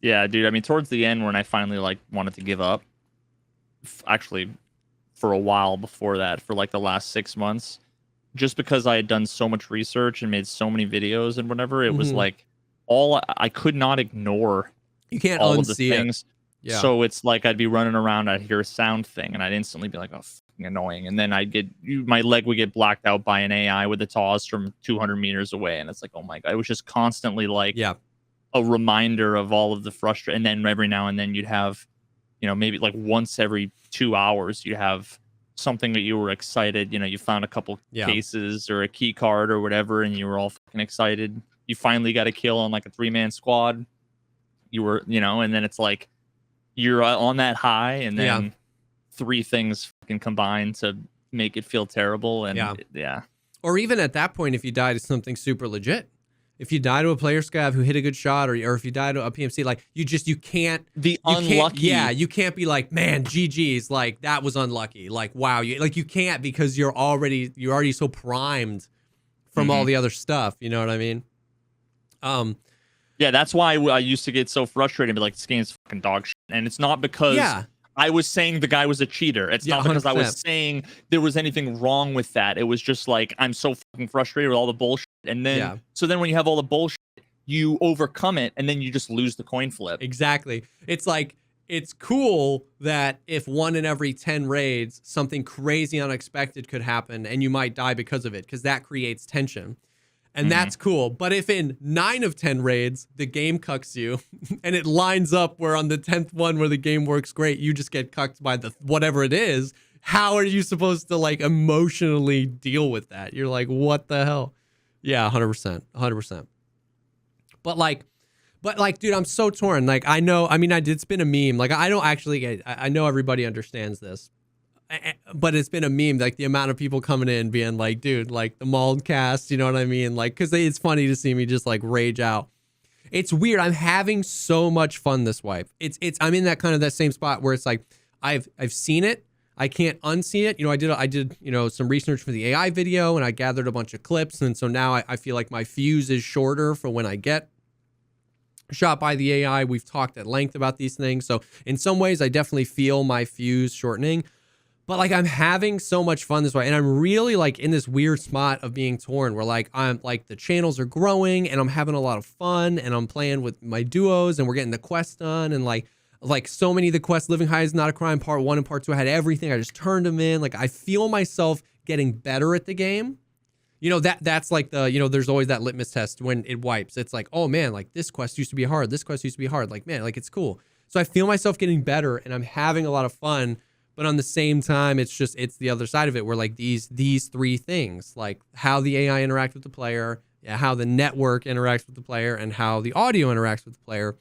Yeah, dude. I mean, towards the end when I finally like wanted to give up, actually for a while before that, for like the last 6 months, just because I had done so much research and made so many videos and whatever, it was like I could not ignore. You can't all unsee of the things. Yeah. So it's like I'd be running around, I'd hear a sound thing, and I'd instantly be like, oh, fucking annoying. And then my leg would get blacked out by an AI with a toss from 200 meters away. And it's like, oh my God. It was just constantly like a reminder of all of the frustration. And then every now and then you'd have, maybe like once every 2 hours, you'd have something that you were excited. You found a couple cases or a key card or whatever, and you were all fucking excited. You finally got a kill on like a 3-man squad. You were, and then it's like you're on that high, and then 3 things fucking combine to make it feel terrible. And or even at that point, if you die to something super legit, if you die to a player scav who hit a good shot, or if you die to a PMC, like you can't unlucky. You can't be like, man, GG's, like that was unlucky. Like, wow, you can't, because you're already so primed from all the other stuff. You know what I mean? Yeah, that's why I used to get so frustrated and be like, this game's fucking dog shit. And it's not because I was saying the guy was a cheater. It's not because 100%. I was saying there was anything wrong with that. It was just like, I'm so fucking frustrated with all the bullshit. And then, so then when you have all the bullshit, you overcome it, and then you just lose the coin flip. Exactly. It's like, it's cool that if 1 in every 10 raids, something crazy unexpected could happen, and you might die because of it, because that creates tension. And that's cool. But if in 9 of 10 raids, the game cucks you, and it lines up where on the 10th one where the game works great, you just get cucked by the whatever it is, how are you supposed to like emotionally deal with that? You're like, what the hell? Yeah, 100%. 100%. But like, dude, I'm so torn. Like, I did spin a meme. Like, I don't actually get, I know everybody understands this, but it's been a meme, like the amount of people coming in being like, dude, like the mauled cast, you know what I mean? Like, because it's funny to see me just like rage out. It's weird. I'm having so much fun this wipe. I'm in that kind of that same spot where it's like, I've seen it. I can't unsee it. I did some research for the AI video, and I gathered a bunch of clips. And so now I feel like my fuse is shorter for when I get shot by the AI. We've talked at length about these things. So in some ways, I definitely feel my fuse shortening. But like, I'm having so much fun this way, and I'm really like in this weird spot of being torn where like I'm like the channels are growing, and I'm having a lot of fun, and I'm playing with my duos, and we're getting the quest done, and like Like so many of the quests, Living High is Not a Crime, part 1 and part 2, I had everything. I just turned them in. Like I feel myself getting better at the game. You know, that's like the, you know, there's always that litmus test when it wipes. It's like, oh man, like this quest used to be hard. This quest used to be hard. Like, man, like it's cool. So I feel myself getting better and I'm having a lot of fun. But on the same time, it's the other side of it where like these 3 things, like how the AI interacts with the player, how the network interacts with the player, and how the audio interacts with the player.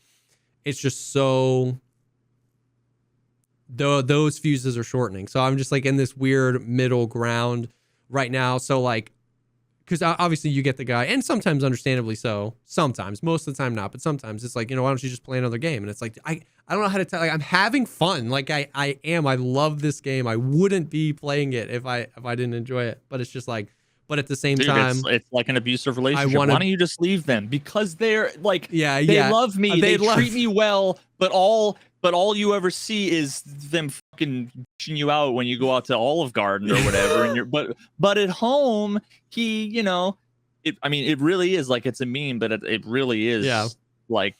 It's just so, those fuses are shortening. So I'm just like in this weird middle ground right now. So like, because obviously you get the guy, and sometimes understandably so, sometimes, most of the time not, but sometimes it's like, you know, why don't you just play another game? And it's like, I don't know how to tell, like, I'm having fun. Like I love this game. I wouldn't be playing it if I didn't enjoy it, but it's just like, but at the same time, it's like an abusive relationship. Why don't you just leave them? Because they're like, they love me, they treat me well, but all you ever see is them fucking bitching you out when you go out to Olive Garden or whatever. And but at home, you know, I mean, it really is like, it's a meme, but it really is like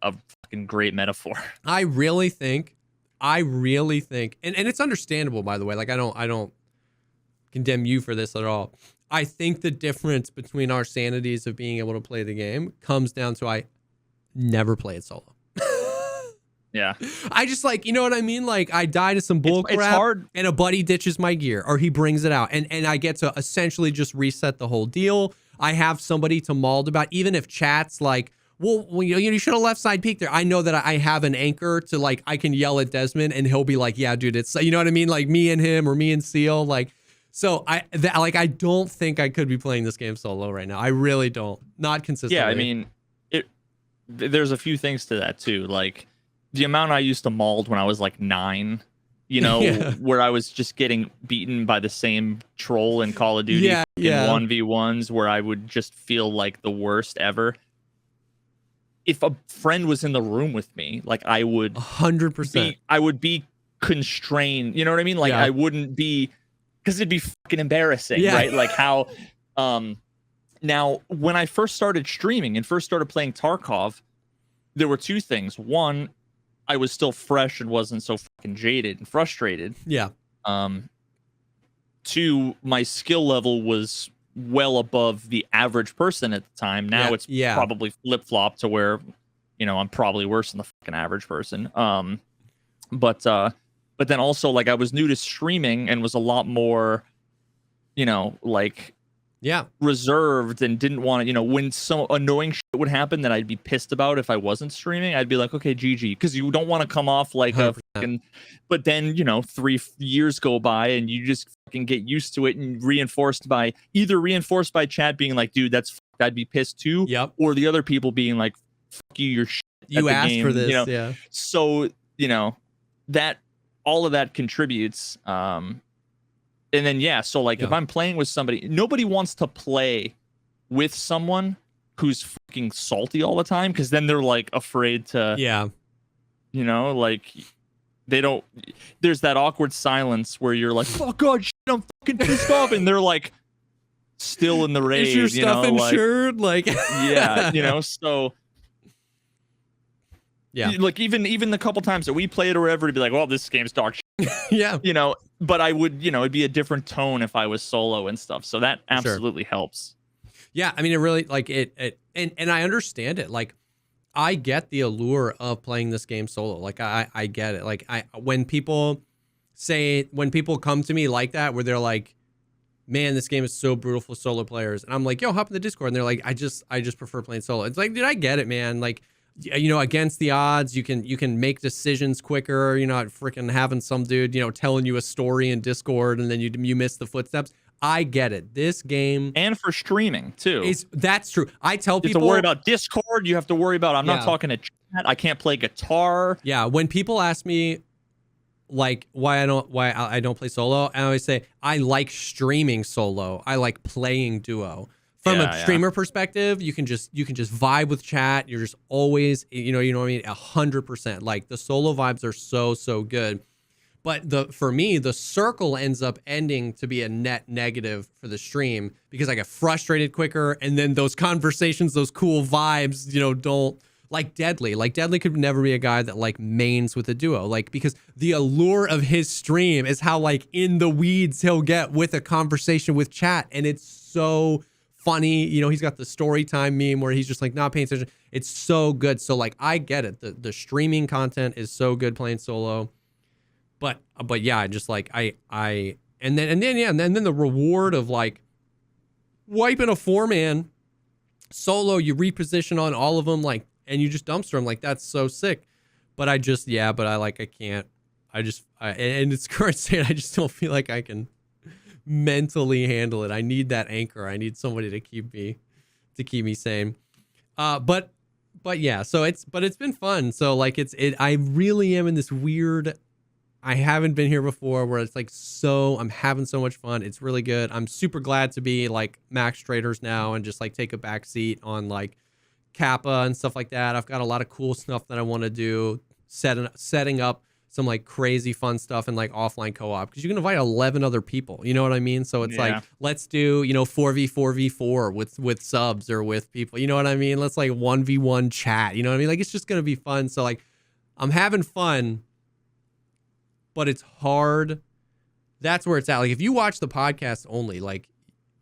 a fucking great metaphor. I really think, and it's understandable, by the way. Like I don't condemn you for this at all. I think the difference between our sanities of being able to play the game comes down to I never play it solo. Yeah. I just like, you know what I mean? Like I die to some bull crap, it's hard. And a buddy ditches my gear or he brings it out and I get to essentially just reset the whole deal. I have somebody to mauled about, even if chat's like, well, you should have left side peek there. I know that I have an anchor to like, I can yell at Desmond and he'll be like, yeah, dude, it's, you know what I mean? Like me and him or me and Seal, like, so I don't think I could be playing this game solo right now. I really don't. Not consistently. Yeah, I mean, there's a few things to that too. Like the amount I used to mauled when I was like 9, you know, where I was just getting beaten by the same troll in Call of Duty in 1v1s where I would just feel like the worst ever. If a friend was in the room with me, like I would 100%. I would be constrained. You know what I mean? Like I wouldn't be, because it'd be fucking embarrassing, right? Like how, now when I first started streaming and first started playing Tarkov, there were 2 things. One, I was still fresh and wasn't so fucking jaded and frustrated. Yeah. 2, my skill level was well above the average person at the time. Now it's probably flip-flop to where, you know, I'm probably worse than the fucking average person. But then also, like, I was new to streaming and was a lot more, you know, like, reserved and didn't want to, you know, when some annoying shit would happen that I'd be pissed about if I wasn't streaming, I'd be like, okay, GG, because you don't want to come off like 100%. A fucking, but then, you know, 3 years go by and you just fucking get used to it and reinforced by chat being like, dude, that's fucked, I'd be pissed too. Yep. Or the other people being like, fuck you, you're shit. You asked game, for this, you know? So, you know, that all of that contributes. And then, so like if I'm playing with somebody, nobody wants to play with someone who's fucking salty all the time, because then they're like afraid to, you know, like they don't, there's that awkward silence where you're like, oh god, shit, I'm fucking pissed off, and they're like still in the rage. Is your stuff insured? Like yeah, you know, so like even the couple times that we played or whatever, to be like, well, this game's dog shit. You know, but I would, you know, it'd be a different tone if I was solo and stuff. So that absolutely helps. Yeah, I mean, it really, like, and I understand it. Like, I get the allure of playing this game solo. Like, I get it. Like, when people come to me like that, where they're like, man, this game is so brutal for solo players, and I'm like, yo, hop in the Discord, and they're like, I just prefer playing solo. It's like, dude, I get it, man. Like, you know, against the odds, you can make decisions quicker. You're not freaking having some dude, you know, telling you a story in Discord and then you miss the footsteps. I get it. This game, and for streaming too, that's true. I tell people, you have to worry about Discord. You have to worry about, I'm not talking to chat. I can't play guitar. Yeah. When people ask me like why I don't play solo, I always say I like streaming solo. I like playing duo. From a streamer perspective, you can just vibe with chat. You're just always, you know what I mean? 100%. Like the solo vibes are so good. But for me, the circle ends up ending to be a net negative for the stream, because I get frustrated quicker, and then those conversations, those cool vibes, you know, Like Deadly could never be a guy that like mains with a duo, like, because the allure of his stream is how like in the weeds he'll get with a conversation with chat, and it's so funny. You know, he's got the story time meme where he's just like not paying attention. It's so good. So like I get it. The streaming content is so good playing solo. But yeah, I just like and then the reward of like wiping a 4-man solo, you reposition on all of them, like, and you just dumpster them, like, that's so sick. But I can't. And it's current state, I just don't feel like I can mentally handle it. I need that anchor. I need somebody to keep me sane. But yeah, so it's been fun. So like I really am in this weird, I haven't been here before, where it's like, so I'm having so much fun. It's really good. I'm super glad to be like max traders now and just like take a back seat on like Kappa and stuff like that. I've got a lot of cool stuff that I want to do, setting up some like crazy fun stuff and like offline co-op, because you can invite 11 other people, you know what I mean? So it's like, let's do, 4v4v4 with subs or with people, you know what I mean? Let's like 1v1 chat, you know what I mean? Like, it's just gonna be fun. So like, I'm having fun, but it's hard. That's where it's at. Like, if you watch the podcast only, like,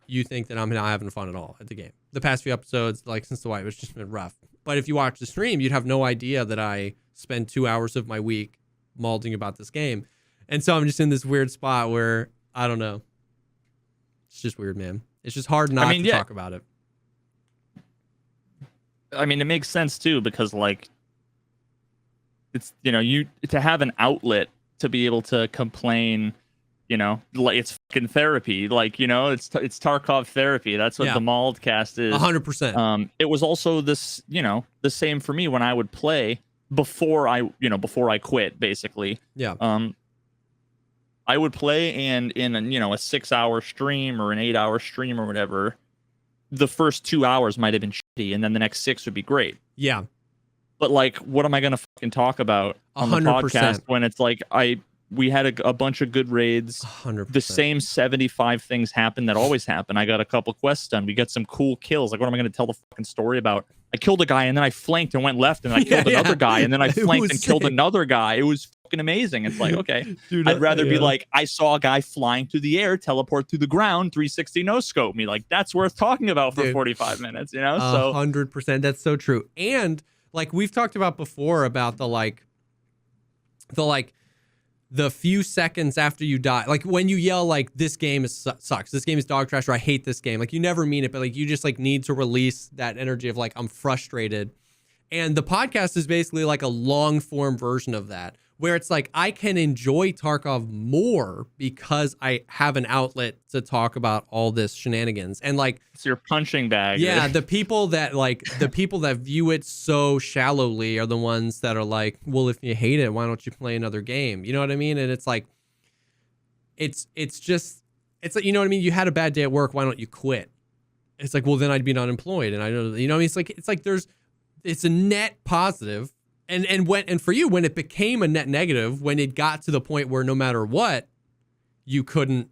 you think that I'm not having fun at all at the game. The past few episodes, like since the white, it's just been rough. But if you watch the stream, you'd have no idea that I spend 2 hours of my week malding about this game. And so I'm just in this weird spot where, I don't know. It's just weird, man. It's just hard not to talk about it. I mean, it makes sense too, because like, it's, you to have an outlet to be able to complain, like it's fucking therapy. Like, it's Tarkov therapy. That's what the Maldcast is. 100%. It was also this, the same for me when I would play before I quit, basically. Yeah. I would play, and in a 6-hour stream or an 8-hour stream or whatever, the first 2 hours might have been shitty, and then the next 6 would be great. Yeah. But like, what am I going to fucking talk about on 100%. The podcast when it's like we had a bunch of good raids. 100%. The same 75 things happen that always happen. I got a couple quests done. We got some cool kills. Like, what am I going to tell the fucking story about? I killed a guy, and then I flanked and went left, and I killed another guy, and then I flanked and killed another guy. It was fucking amazing. It's like, okay, dude, I'd rather be like, I saw a guy flying through the air, teleport through the ground, 360 no scope me. Like, that's worth talking about for 45 minutes, So 100%. That's so true. And like we've talked about before about the few seconds after you die, like when you yell like, this game sucks, this game is dog trash, or I hate this game, like you never mean it, but like you just like need to release that energy of like, I'm frustrated. And the podcast is basically like a long form version of that, where it's like, I can enjoy Tarkov more because I have an outlet to talk about all this shenanigans. And like, it's your punching bag. Yeah. The people that view it so shallowly are the ones that are like, well, if you hate it, why don't you play another game? You know what I mean? And it's like, it's like, you know what I mean? You had a bad day at work. Why don't you quit? It's like, well, then I'd be unemployed. And I know, you know what I mean? It's like it's a net positive. And for you, when it became a net negative, when it got to the point where no matter what, you couldn't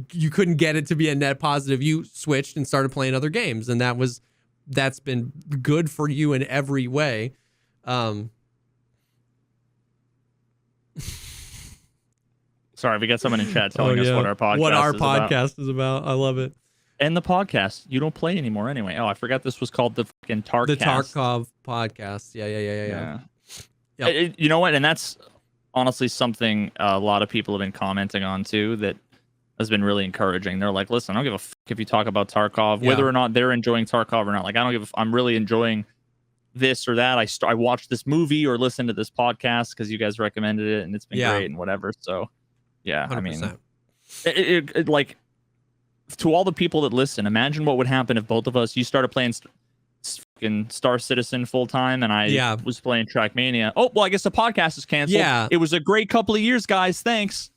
get it to be a net positive, you switched and started playing other games, and that's been good for you in every way. Sorry, we got someone in chat telling us what our podcast is about. I love it. And the podcast, you don't play anymore anyway. Oh, I forgot this was called the fucking Tarkcast. The Tarkov podcast. Yeah. Yep. You know what? And that's honestly something a lot of people have been commenting on too, that has been really encouraging. They're like, listen, I don't give a fuck if you talk about Tarkov, whether or not they're enjoying Tarkov or not. Like, I don't give I'm really enjoying this or that. I watched this movie or listened to this podcast because you guys recommended it, and it's been great and whatever. So, yeah, 100%. I mean, it like, to all the people that listen, imagine what would happen if both of us, you started playing fucking Star Citizen full time, and I was playing Trackmania. Oh, well, I guess the podcast is canceled. Yeah. It was a great couple of years, guys. Thanks.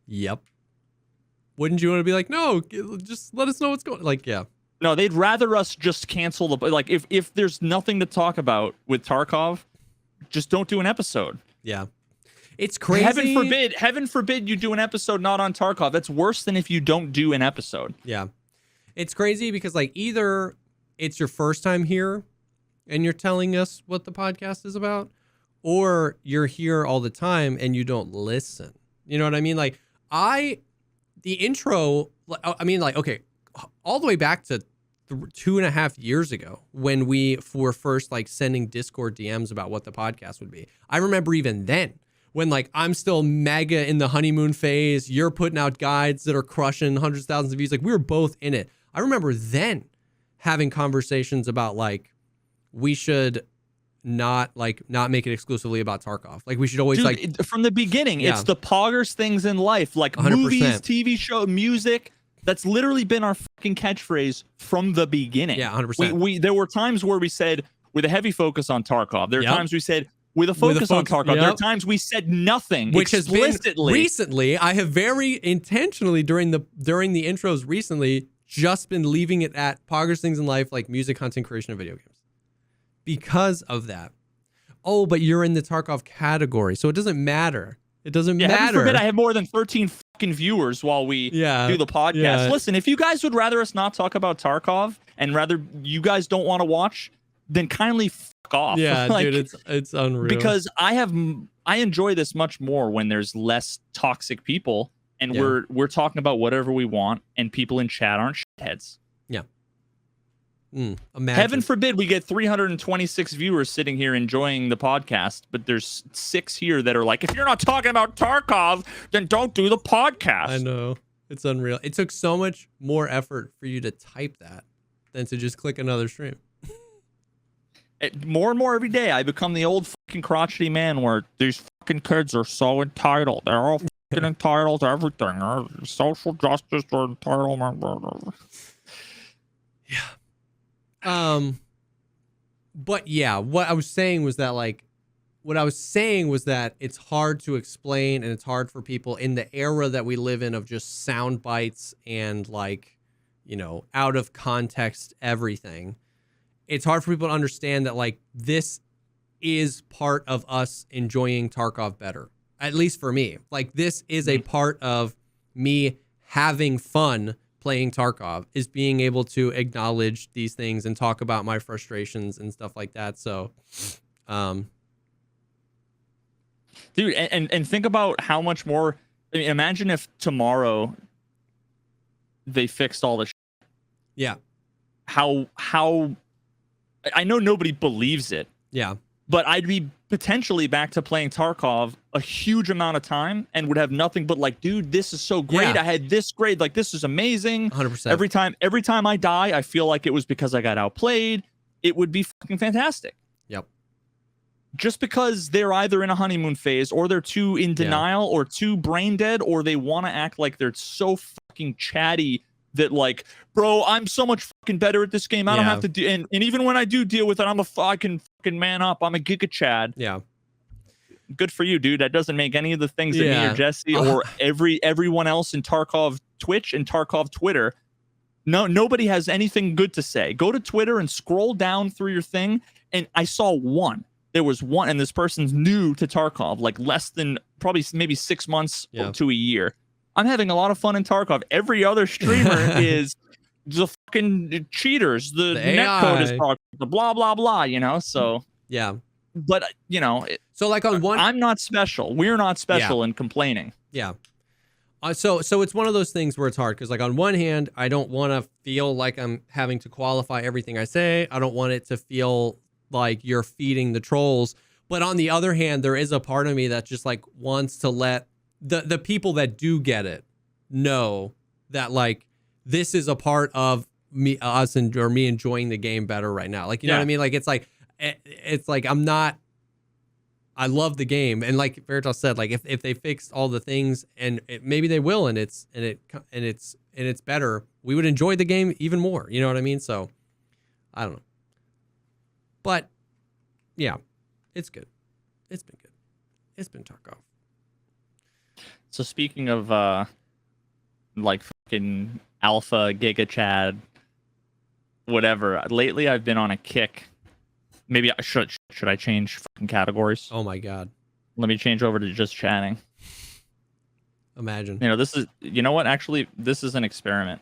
Yep. Wouldn't you want to be like, no, just let us know what's going on? Like, yeah. No, they'd rather us just cancel the, like, if there's nothing to talk about with Tarkov, just don't do an episode. Yeah. It's crazy. Heaven forbid you do an episode not on Tarkov. That's worse than if you don't do an episode. Yeah. It's crazy because like either it's your first time here and you're telling us what the podcast is about, or you're here all the time and you don't listen. You know what I mean? Like the intro, I mean, like, okay, all the way back to 2.5 years ago when we were first like sending Discord DMs about what the podcast would be. I remember even then when like I'm still mega in the honeymoon phase, you're putting out guides that are crushing hundreds of thousands of views. Like we were both in it. I remember then having conversations about like we should not make it exclusively about Tarkov. Like we should always from the beginning, it's the poggers things in life, like 100%. Movies, TV show, music. That's literally been our fucking catchphrase from the beginning. Yeah, 100%. There were times where we said with a heavy focus on Tarkov. There are times we said with a focus on Tarkov. There are times we said nothing, which explicitly. Has been recently. I have very intentionally during the intros recently just been leaving it at poggers things in life, like music, content creation, and video games, because of that. Oh, but you're in the Tarkov category, so it doesn't matter. It doesn't matter. Heaven forbid I have more than 13 fucking viewers while we do the podcast. Yeah. Listen, if you guys would rather us not talk about Tarkov and rather you guys don't want to watch, then kindly fuck off. Yeah, like, dude, it's unreal. Because I enjoy this much more when there's less toxic people and we're talking about whatever we want and people in chat aren't shitheads. Yeah. Imagine. Heaven forbid we get 326 viewers sitting here enjoying the podcast, but there's 6 here that are like, if you're not talking about Tarkov, then don't do the podcast. I know. It's unreal. It took so much more effort for you to type that than to just click another stream. More and more every day, I become the old fucking crotchety man where these fucking kids are so entitled. They're all fucking entitled to everything. Social justice or entitlement. Yeah. But yeah, what I was saying was that it's hard to explain and it's hard for people in the era that we live in of just sound bites and like, you know, out of context everything. It's hard for people to understand that like this is part of us enjoying Tarkov better. At least for me. Like this is a part of me having fun playing Tarkov, is being able to acknowledge these things and talk about my frustrations and stuff like that. So, dude, and think about how much more. I mean, imagine if tomorrow they fixed all the shit. Yeah. How I know nobody believes it. Yeah. But I'd be potentially back to playing Tarkov a huge amount of time and would have nothing but like, dude, this is so great. Yeah. I had this grade. Like, this is amazing. 100%. Every time I die, I feel like it was because I got outplayed. It would be fucking fantastic. Yep. Just because they're either in a honeymoon phase or they're too in denial or too brain dead, or they want to act like they're so fucking chatty that like, bro, I'm so much fucking better at this game. I don't have to do, and even when I do deal with it, I can fucking man up. I'm a giga chad. Yeah. Good for you, dude. That doesn't make any of the things that me or Jesse or everyone else in Tarkov Twitch and Tarkov Twitter. Nobody has anything good to say. Go to Twitter and scroll down through your thing. And I saw one. There was one, and this person's new to Tarkov, like less than maybe 6 months to a year. I'm having a lot of fun in Tarkov. Every other streamer is the fucking cheaters. The netcode is talking, the blah, blah, blah, you know? So, yeah. But, you know, so like on one, I'm not special. We're not special in complaining. Yeah. So it's one of those things where it's hard because like on one hand, I don't want to feel like I'm having to qualify everything I say. I don't want it to feel like you're feeding the trolls. But on the other hand, there is a part of me that just like wants to let the people that do get it know that like this is a part of me enjoying the game better right now. Like, you know what I mean? Like it's like I love the game, and like Veritas said, like if they fixed all the things, and maybe they will, and it's better, we would enjoy the game even more. You know what I mean? So I don't know, but yeah, it's good. It's been good. It's been Tarkov. So speaking of like fucking alpha giga chad, whatever. Lately, I've been on a kick. Maybe I should I change fucking categories? Oh my god. Let me change over to just chatting. Imagine. You know, you know what? Actually, this is an experiment.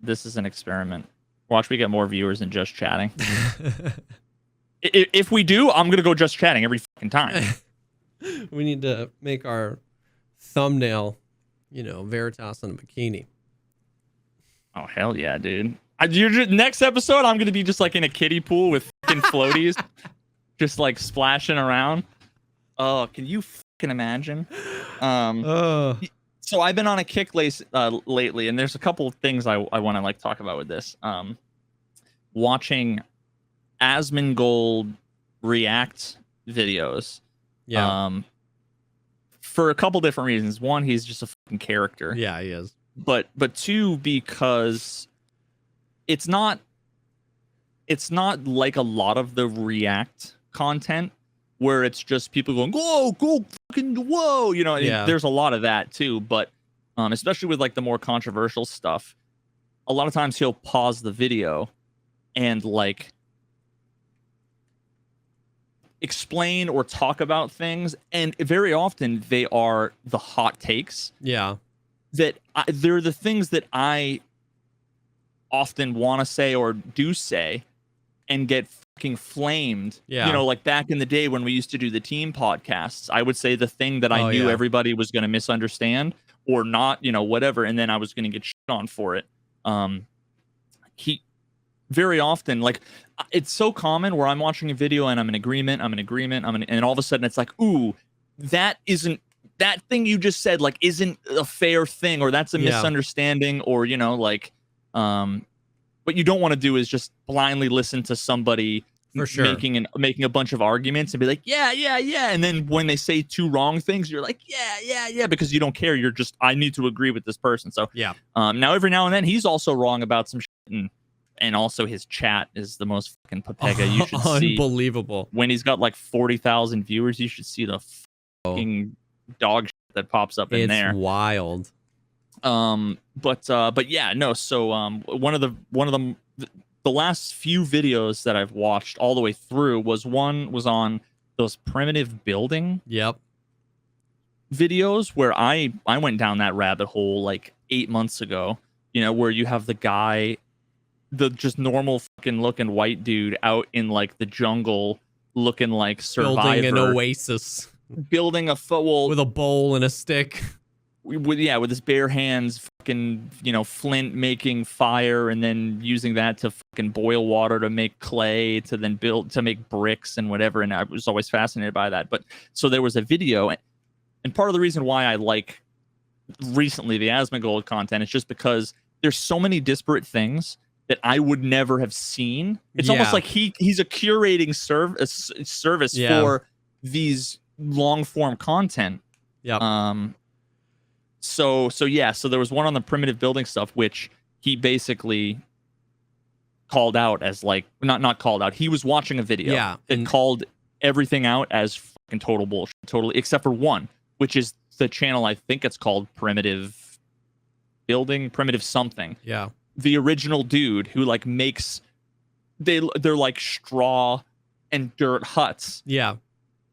This is an experiment. Watch me get more viewers than just chatting. If we do, I'm gonna go just chatting every fucking time. We need to make our thumbnail, Veritas in a bikini. Oh hell yeah, dude! Next episode, I'm gonna be just like in a kiddie pool with fucking floaties, just like splashing around. Oh, can you fucking imagine? So I've been on a kick lately, and there's a couple of things I want to like talk about with this. Watching Asmongold react videos. Yeah. For a couple different reasons. One, he's just a fucking character. Yeah, he is. But two, because it's not like a lot of the react content where it's just people going, whoa, go fucking whoa, there's a lot of that too. But especially with like the more controversial stuff, a lot of times he'll pause the video and like explain or talk about things, and very often they are the hot takes. Yeah, they're the things that I often want to say or do say and get fucking flamed. Yeah, like back in the day when we used to do the team podcasts, I would say the thing that I knew everybody was going to misunderstand or not, whatever, and then I was going to get shit on for it. He very often, like, it's so common where I'm watching a video and I'm in agreement, and all of a sudden it's like, ooh, that thing you just said, like, isn't a fair thing, or that's a misunderstanding, or, what you don't want to do is just blindly listen to somebody for sure making a bunch of arguments and be like, yeah, and then when they say two wrong things, you're like, yeah, because you don't care. You're just, I need to agree with this person. So now every now and then he's also wrong about some shit, and also his chat is the most fucking papega you should see. Unbelievable. When he's got like 40,000 viewers, you should see the fucking dog shit that pops up in there. It's wild. But yeah, no. So one of the last few videos that I've watched all the way through was on those primitive building videos where I went down that rabbit hole like 8 months ago. Where you have the guy, the just normal fucking looking white dude out in like the jungle looking like Survivor. Building an oasis. Building a with a bowl and a stick. With his bare hands, fucking, flint, making fire, and then using that to fucking boil water to make clay, to then make bricks and whatever. And I was always fascinated by that. But so there was a video, and part of the reason why I like recently the Asmongold content is just because there's so many disparate things that I would never have seen. It's almost like he's a curating service for these long form content. So there was one on the primitive building stuff, which he basically called out as like, not called out. He was watching a video and called everything out as fucking total bullshit, totally, except for one, which is the channel. I think it's called Primitive Building, Primitive something. Yeah. The original dude who like makes, they're like straw and dirt huts. Yeah.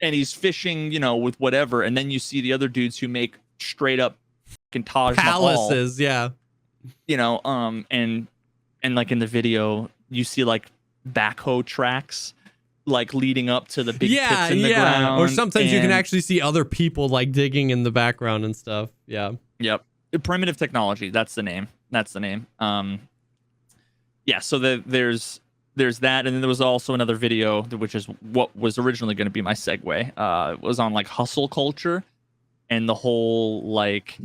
And he's fishing, with whatever. And then you see the other dudes who make straight up fucking Taj palaces, Mahal, and like in the video you see like backhoe tracks like leading up to the big pits in the ground. Or sometimes you can actually see other people like digging in the background and stuff. Yep. Primitive technology, that's the name. So there's that, and then there was also another video, which is what was originally going to be my segue. It was on like hustle culture and the whole like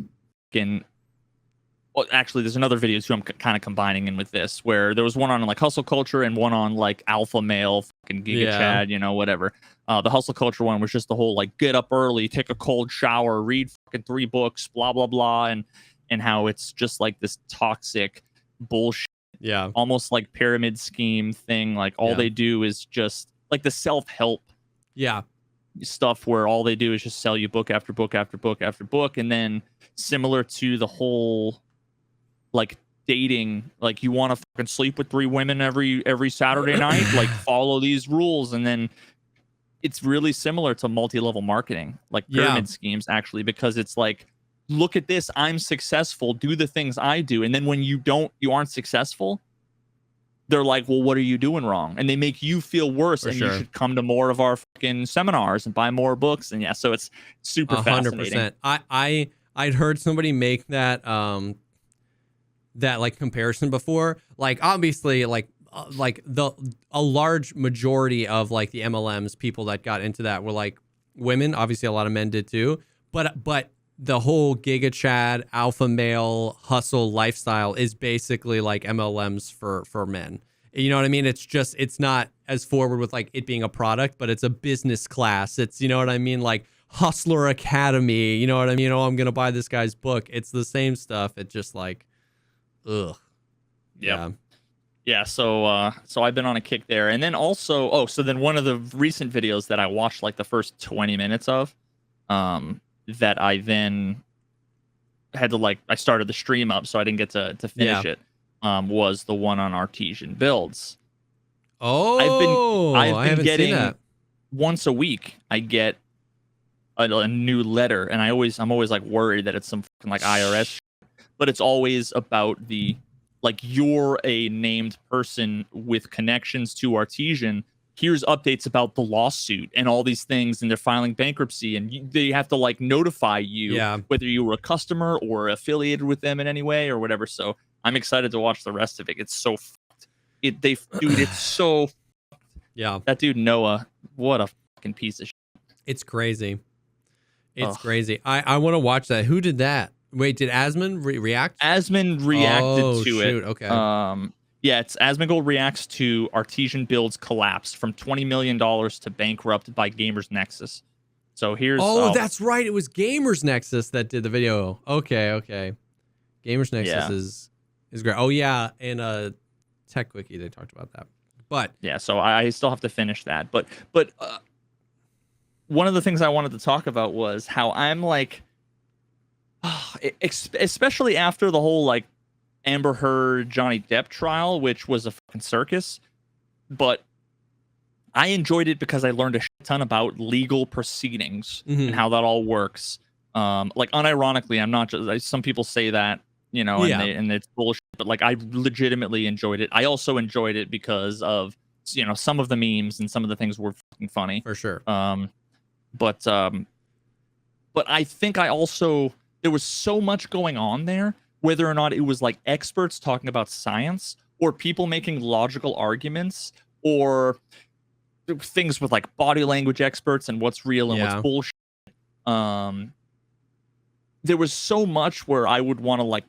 actually there's another video too I'm kind of combining in with this, where there was one on like hustle culture and one on like alpha male fucking Giga Chad, whatever. The hustle culture one was just the whole like get up early, take a cold shower, read fucking 3 books, blah blah blah, and how it's just like this toxic bullshit, almost like pyramid scheme thing. Like all they do is just like the self-help stuff where all they do is just sell you book after book after book after book. And then similar to the whole like dating, like you want to fucking sleep with 3 women every Saturday night, like follow these rules. And then it's really similar to multi-level marketing, like pyramid schemes, actually, because it's like look at this, I'm successful, do the things I do. And then when you aren't successful, they're like, well, what are you doing wrong? And they make you feel worse. And you should come to more of our fucking seminars and buy more books. And yeah, so it's super 100%. Fascinating. I'd heard somebody make that that like comparison before. Like obviously like a large majority of like the MLMs people that got into that were like women. Obviously a lot of men did too. But the whole Giga Chad alpha male hustle lifestyle is basically like MLMs for men. You know what I mean? It's not as forward with like it being a product, but it's a business class. It's, you know what I mean? Like Hustler Academy, you know what I mean? Oh, I'm going to buy this guy's book. It's the same stuff. It's just like, ugh. Yep. Yeah. So I've been on a kick there. And then also, so then one of the recent videos that I watched like the first 20 minutes of, that I then had to I started the stream up, so I didn't get to finish it. Was the one on artesian builds. Oh, I've been getting once a week. I get a new letter, and I'm always like worried that it's some fucking like IRS shit, but it's always about the like you're a named person with connections to Artesian. Here's updates about the lawsuit and all these things, and they're filing bankruptcy, and they have to like notify you whether you were a customer or affiliated with them in any way or whatever. So I'm excited to watch the rest of it. It's so fucked. It's so fucked. That dude Noah, what a fucking piece of shit. It's crazy. It's crazy. I want to watch that. Who did that? Wait, did Asmon react? Asmon reacted to it. Okay. Yeah, it's Asmongold reacts to Artesian builds collapsed from $20 million to bankrupt by Gamers Nexus. So here's... Oh, that's right. It was Gamers Nexus that did the video. Okay. Gamers Nexus is great. Oh, yeah. In a Tech Wiki, they talked about that. But... Yeah, so I still have to finish that. But one of the things I wanted to talk about was how I'm like... especially after the whole, like, Amber Heard Johnny Depp trial, which was a fucking circus, but I enjoyed it because I learned a shit ton about legal proceedings and how that all works. Like unironically, I'm not just some people say that, you know, and it's bullshit, but like I legitimately enjoyed it. I also enjoyed it because of, you know, some of the memes and some of the things were fucking funny for sure. But I think there was so much going on there. Whether or not it was like experts talking about science or people making logical arguments or things with like body language experts and what's real and what's bullshit. There was so much where I would want to like,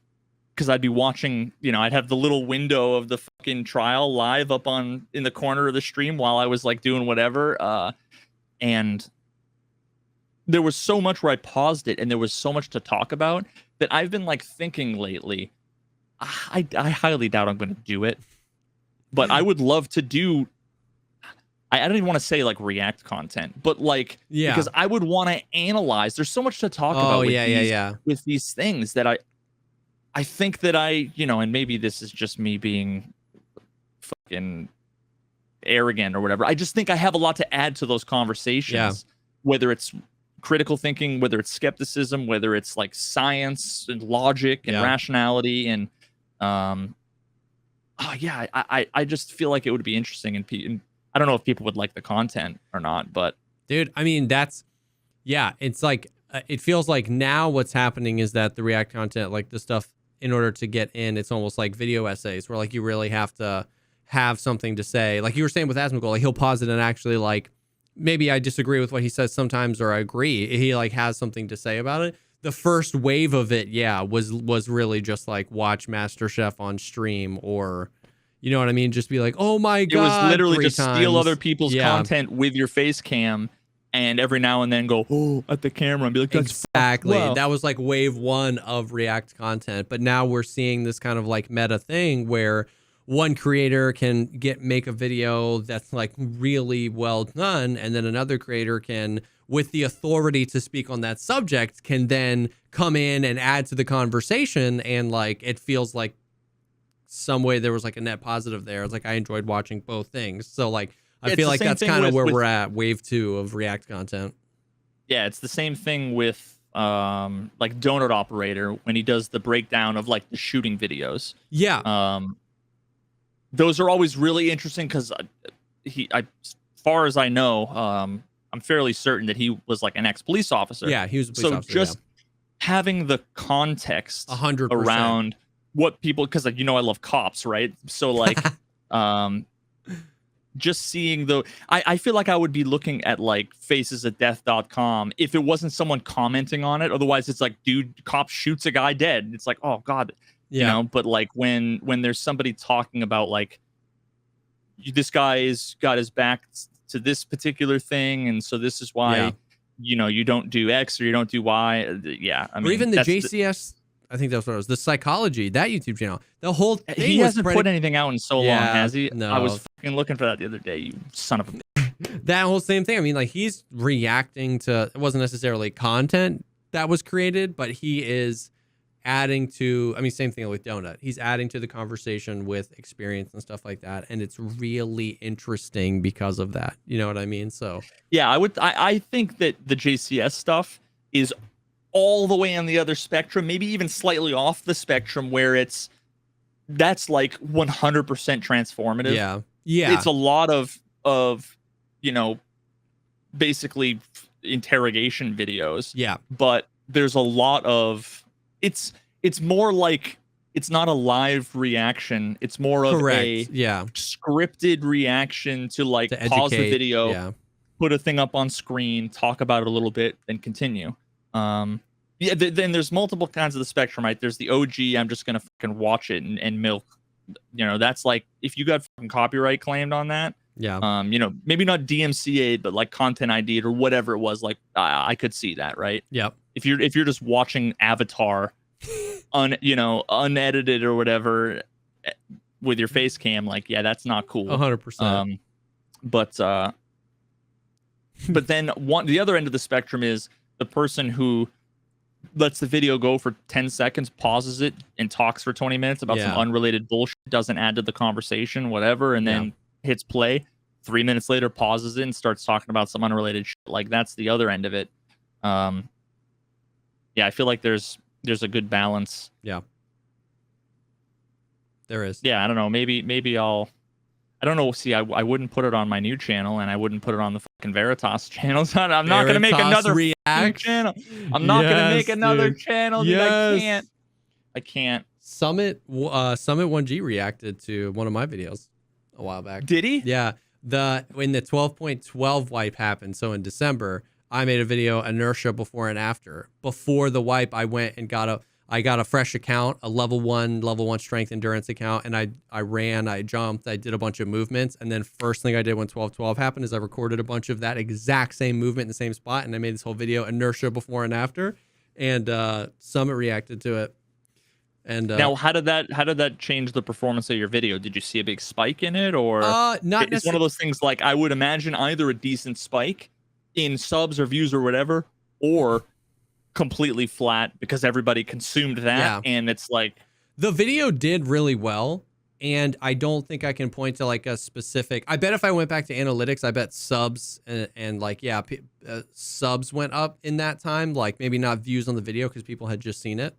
because I'd be watching, you know, I'd have the little window of the fucking trial live up in the corner of the stream while I was like doing whatever. And there was so much where I paused it and there was so much to talk about that I've been like thinking lately, I highly doubt I'm going to do it, but I would love to do, I don't even want to say like react content, but like, because I would want to analyze. There's so much to talk about with these things that I think that you know, and maybe this is just me being fucking arrogant or whatever. I just think I have a lot to add to those conversations, whether it's critical thinking, whether it's skepticism, whether it's like science and logic and rationality, and I just feel like it would be interesting, and I don't know if people would like the content or not, but dude, I mean, it's like it feels like now what's happening is that the react content, like the stuff in order to get in, it's almost like video essays where like you really have to have something to say, like you were saying with Asmongold, like he'll pause it and actually like maybe I disagree with what he says sometimes, or I agree. He like has something to say about it. The first wave of it, was really just like watch MasterChef on stream, or you know what I mean? Just be like, oh my God. It was literally just steal other people's content with your face cam and every now and then go, at the camera and be like, that's exactly. Wow. That was like wave one of React content. But now we're seeing this kind of like meta thing where one creator can make a video that's like really well done, and then another creator can, with the authority to speak on that subject, can then come in and add to the conversation, and like it feels like some way there was like a net positive there. It's like I enjoyed watching both things. So like I feel like that's kind of where we're at, wave two of React content. Yeah, it's the same thing with like Donut Operator when he does the breakdown of like the shooting videos. Yeah. Those are always really interesting because as far as I know, I'm fairly certain that he was like an ex-police officer. Yeah, he was a police officer. So just having the context 100% around what people, because like, I love cops, right? So like, just seeing I feel like I would be looking at like facesatdeath.com if it wasn't someone commenting on it. Otherwise, it's like, dude, cop shoots a guy dead. It's like, oh god, But like when there's somebody talking about like this guy's got his back to this particular thing, and so this is why you don't do X or you don't do Y. Yeah, I mean, or even the JCS. I think that's what it was. The Psychology, that YouTube channel. The whole thing he hasn't put anything out in so long, has he? No. I was fucking looking for that the other day. You son of a. That whole same thing. I mean, like he's reacting to. It wasn't necessarily content that was created, but he is adding to. I mean, same thing with Donut. He's adding to the conversation with experience and stuff like that, and it's really interesting because of that. You know what I mean? So yeah, I think that the JCS stuff is all the way on the other spectrum, maybe even slightly off the spectrum, where that's like 100% transformative. Yeah. It's a lot of basically interrogation videos. Yeah. But there's a lot of it's more like it's not a live reaction. It's more of a scripted reaction to like pause the video, put a thing up on screen, talk about it a little bit, then continue. Then there's multiple kinds of the spectrum, right? There's the OG, I'm just gonna fucking watch it and milk. That's like if you got fucking copyright claimed on that. Yeah. Maybe not DMCA'd, but like content ID'd or whatever it was. Like I could see that, right? Yep. If you're just watching Avatar, unedited or whatever, with your face cam, like that's not cool. 100%. But then the other end of the spectrum is the person who lets the video go for 10 seconds, pauses it, and talks for 20 minutes about some unrelated bullshit, doesn't add to the conversation, whatever, and then hits play. 3 minutes later, pauses it and starts talking about some unrelated shit. Like that's the other end of it. I feel like there's a good balance. Yeah. There is. Yeah, I don't know. Maybe I don't know. See, I wouldn't put it on my new channel, and I wouldn't put it on the fucking Veritas channel. So I'm not going to make another channel. I'm not going to make another channel. Dude, I can't. Summit 1G reacted to one of my videos a while back. Did he? Yeah. When the 12.12 wipe happened, so in December, I made a video, inertia before and after. Before the wipe, I went and got a fresh account, a level one strength endurance account, and I ran, I jumped, I did a bunch of movements, and then first thing I did when 12.12 happened is I recorded a bunch of that exact same movement in the same spot, and I made this whole video, inertia before and after, and Summit reacted to it. And now, how did that change the performance of your video? Did you see a big spike in it, or not? It's one of those things. Like I would imagine either a decent spike in subs or views or whatever, or completely flat because everybody consumed that, and it's like the video did really well, and I don't think I can point to like a specific. I bet if I went back to analytics, I bet subs and like subs went up in that time. Like maybe not views on the video because people had just seen it.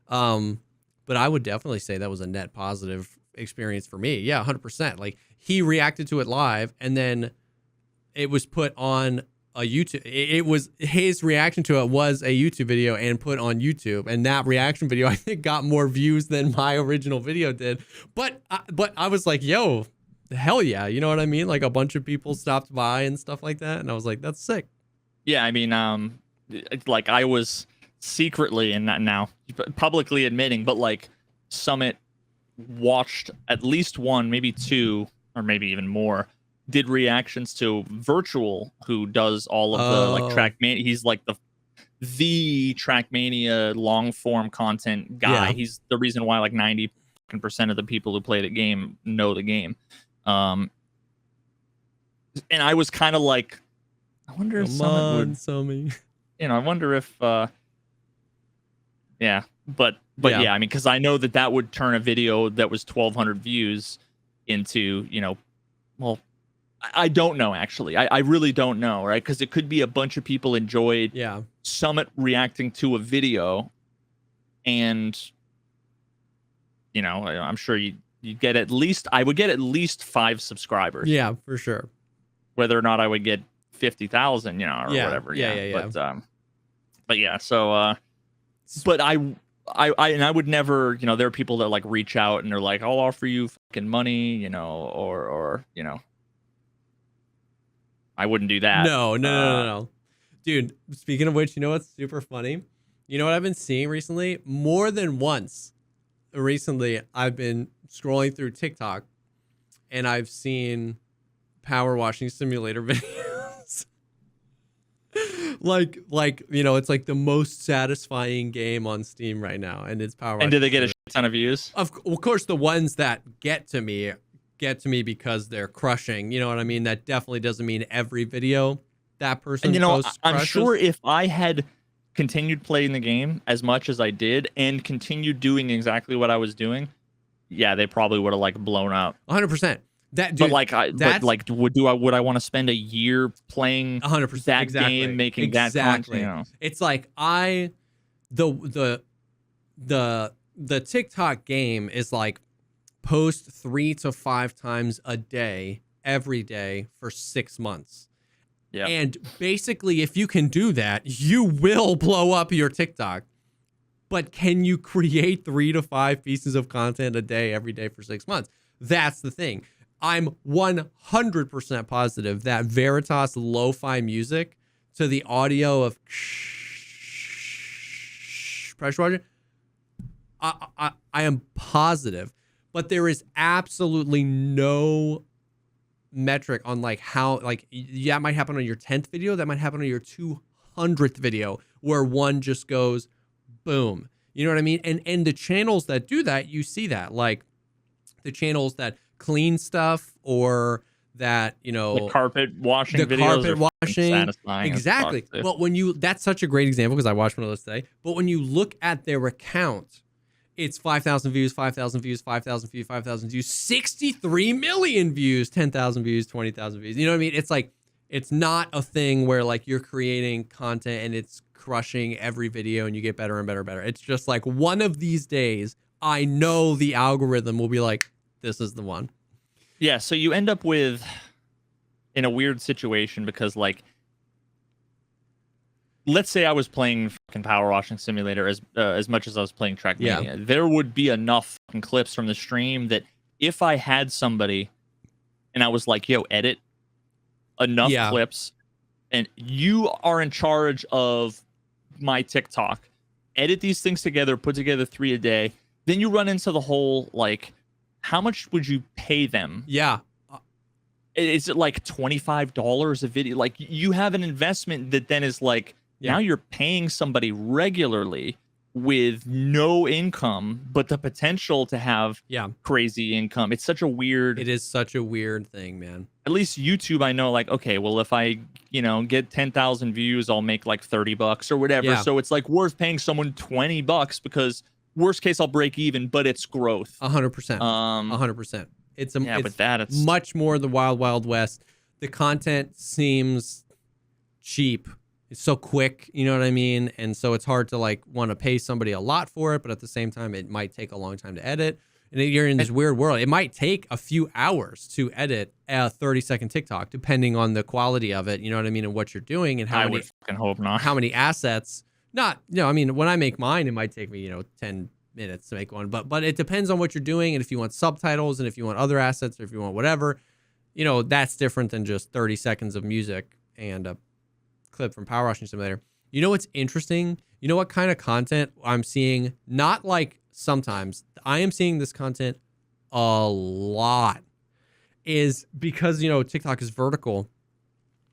But I would definitely say that was a net positive experience for me. Yeah, 100%. Like he reacted to it live, and then it was put on a YouTube. It was his reaction to it was a YouTube video and put on YouTube, and that reaction video I think got more views than my original video did. But I was like, yo, hell yeah, you know what I mean? Like a bunch of people stopped by and stuff like that, and I was like, that's sick. Yeah, I mean, like I was secretly and not now publicly admitting, but like Summit watched at least one, maybe two, or maybe even more. Did reactions to Virtual, who does all of the like Trackmania. He's like the Trackmania long form content guy. He's the reason why like 90% of the people who play the game know the game. And I was kind of like, I wonder if Summit would. I wonder if. But yeah, I mean, because I know that would turn a video that was 1,200 views into, well, I don't know, actually. I really don't know, right? Because it could be a bunch of people enjoyed Summit reacting to a video, and I'm sure you get at least, I would get at least 5 subscribers. Yeah, for sure. Whether or not I would get 50,000, or whatever. Yeah. But yeah, so but I would never, there are people that like reach out and they're like, I'll offer you fucking money, or I wouldn't do that. No. Dude, speaking of which, you know what's super funny? You know what I've been seeing recently? More than once recently, I've been scrolling through TikTok and I've seen power washing simulator videos. like it's like the most satisfying game on Steam right now, and it's power washing. And do they get a ton of views? Of course, the ones that get to me because they're crushing. You know what I mean? That definitely doesn't mean every video that person posts I'm crushes. sure if I had continued playing the game as much as I did and continued doing exactly what I was doing, yeah, they probably would have like blown up. 100%. That dude, would I want to spend a year playing 100% that game, making that content? It's like the TikTok game is like post 3 to 5 times a day, every day for 6 months. Yeah. And basically, if you can do that, you will blow up your TikTok. But can you create 3 to 5 pieces of content a day, every day for 6 months? That's the thing. I'm 100% positive that Veritas lo-fi music to the audio of pressure washer, I am positive, but there is absolutely no metric on like how, like, that might happen on your 10th video, that might happen on your 200th video, where one just goes boom. You know what I mean? And the channels that do that, you see that, like the channels that clean stuff, or that, the carpet washing the videos carpet washing, satisfying exactly. But that's such a great example because I watched one of those today. But when you look at their account, it's 5,000 views, 5,000 views, 5,000 views, 5,000 views, 63 million views, 10,000 views, 20,000 views. You know what I mean? It's like, it's not a thing where like you're creating content and it's crushing every video and you get better and better and better. It's just like, one of these days, I know the algorithm will be like, this is the one. Yeah, so you end up in a weird situation because, like, let's say I was playing fucking Power Washing Simulator as much as I was playing Trackmania. Yeah. There would be enough fucking clips from the stream that if I had somebody and I was like, yo, edit enough clips, and you are in charge of my TikTok, edit these things together, put together 3 a day, then you run into the whole, like, how much would you pay them? Yeah. Is it like $25 a video? Like, you have an investment that then is like, now you're paying somebody regularly with no income, but the potential to have crazy income. It is such a weird thing, man. At least YouTube, I know, like, okay, well, if I, get 10,000 views, I'll make like $30 or whatever. Yeah. So it's like worth paying someone $20 because worst case, I'll break even, but it's growth. 100%. 100%. It's much more the wild, wild west. The content seems cheap. It's so quick, you know what I mean? And so it's hard to like want to pay somebody a lot for it, but at the same time, it might take a long time to edit. And you're in this weird world. It might take a few hours to edit a 30-second TikTok, depending on the quality of it, you know what I mean, and what you're doing and I would fucking hope not. How many assets. I mean, when I make mine, it might take me, 10 minutes to make one, but it depends on what you're doing, and if you want subtitles, and if you want other assets, or if you want whatever, that's different than just 30 seconds of music and a clip from Power Washing Simulator. You know what's interesting? You know what kind of content I'm seeing? Not like sometimes. I am seeing this content a lot, is because, TikTok is vertical.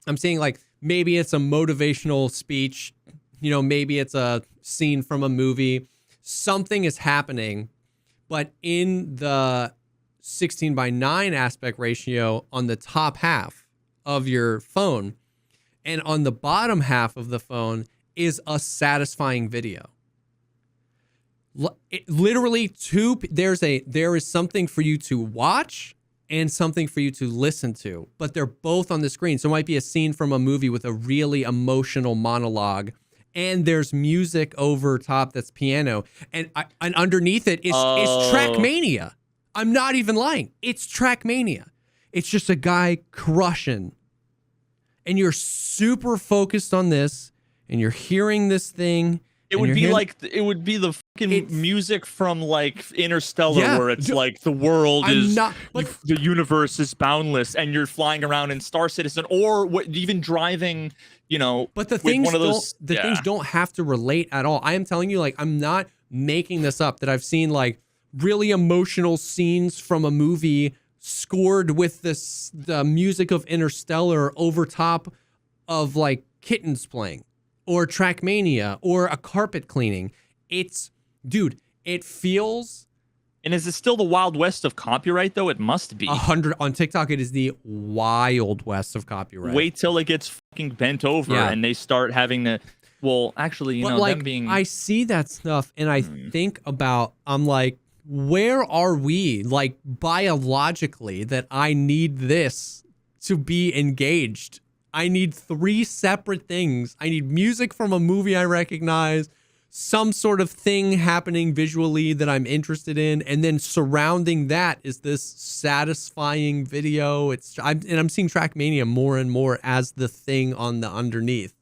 I'm seeing like, maybe it's a motivational speech, maybe it's a scene from a movie. Something is happening, but in the 16:9 aspect ratio on the top half of your phone, and on the bottom half of the phone is a satisfying video. Literally there is something for you to watch and something for you to listen to, but they're both on the screen. So it might be a scene from a movie with a really emotional monologue, and there's music over top that's piano, and underneath it is Trackmania. I'm not even lying. It's Trackmania. It's just a guy crushing, and you're super focused on this, and you're hearing this thing. It would be like the fucking music from like Interstellar, where it's like the world the universe is boundless, and you're flying around in Star Citizen, or even driving, you know. But the things things don't have to relate at all. I am telling you, like, I'm not making this up. That I've seen like really emotional scenes from a movie scored with the music of Interstellar over top of like kittens playing, or Trackmania, or a carpet cleaning. Dude, it feels. And is it still the Wild West of copyright, though? It must be. 100 on TikTok. It is the Wild West of copyright. Wait till it gets fucking bent over and they start having to. Well, actually, you know, like, them being. I see that stuff and I think about. I'm like, where are we, like, biologically, that I need this to be engaged? I need 3 separate things. I need music from a movie I recognize, some sort of thing happening visually that I'm interested in, and then surrounding that is this satisfying video. I'm seeing Trackmania more and more as the thing on the underneath.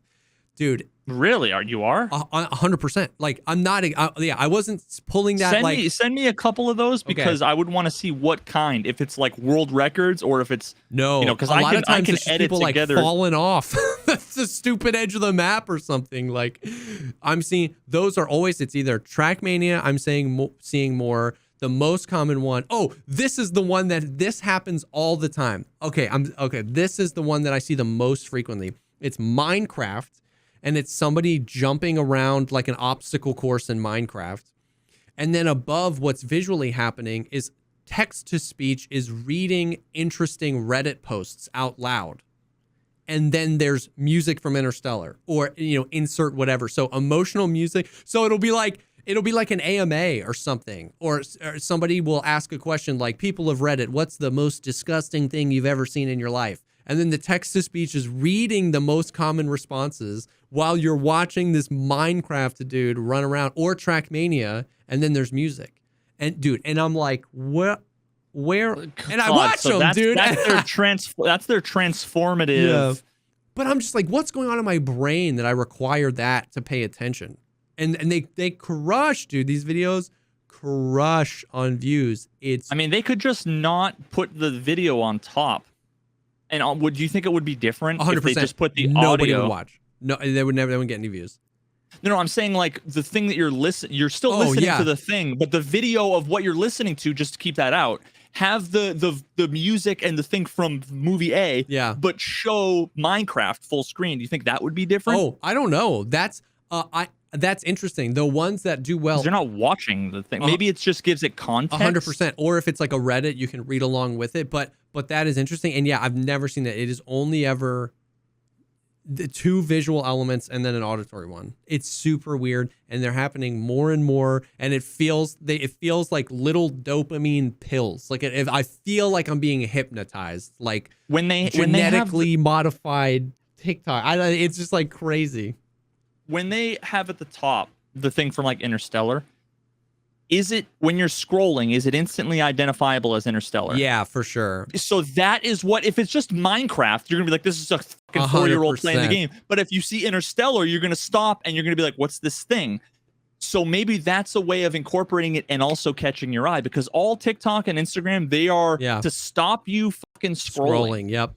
Dude. Really? You are? 100%. Like, I'm not. I wasn't pulling that. Send me a couple of those, because I would want to see what kind. If it's like world records, or if it's because a lot of times I can it's edit people together. Like falling off. That's the stupid edge of the map or something. Like, I'm seeing those are always. It's either Trackmania. I'm seeing more. The most common one. Oh, this is the one this happens all the time. Okay, This is the one that I see the most frequently. It's Minecraft. And it's somebody jumping around like an obstacle course in Minecraft. And then above what's visually happening is text-to-speech is reading interesting Reddit posts out loud. And then there's music from Interstellar, or, you know, insert whatever. So emotional music. So it'll be like an AMA or something. Or somebody will ask a question like, people of Reddit, what's the most disgusting thing you've ever seen in your life? And then the text-to-speech is reading the most common responses while you're watching this Minecraft dude run around, or Trackmania, and then there's music. And dude, and I'm like, where? And I watch them, dude. That's their transformative. Yeah. But I'm just like, what's going on in my brain that I require that to pay attention? And they crush, dude. These videos crush on views. I mean, they could just not put the video on top. And would you think it would be different 100%. If they just put the Nobody audio? Would watch. No, they wouldn't get any views. No, I'm saying like the thing that you're still listening to the thing, but the video of what you're listening to, just to keep that out, have the music and the thing from movie A, but show Minecraft full screen. Do you think that would be different? Oh, I don't know. That's interesting. The ones that do well, they're not watching the thing. Maybe it just gives it context. 100%. Or if it's like a Reddit, you can read along with it. But that is interesting. And yeah, I've never seen that. It is only ever the 2 visual elements and then an auditory one. It's super weird, and they're happening more and more. And it feels like little dopamine pills. Like I feel like I'm being hypnotized. Like when they genetically modified TikTok. It's just like crazy. When they have at the top the thing from like Interstellar, is it, when you're scrolling, is it instantly identifiable as Interstellar? Yeah, for sure. So that is what, if it's just Minecraft, you're gonna be like, this is a fucking 4-year-old playing the game. But if you see Interstellar, you're gonna stop and you're gonna be like, what's this thing? So maybe that's a way of incorporating it and also catching your eye, because all TikTok and Instagram, they are to stop you fucking scrolling. Yep.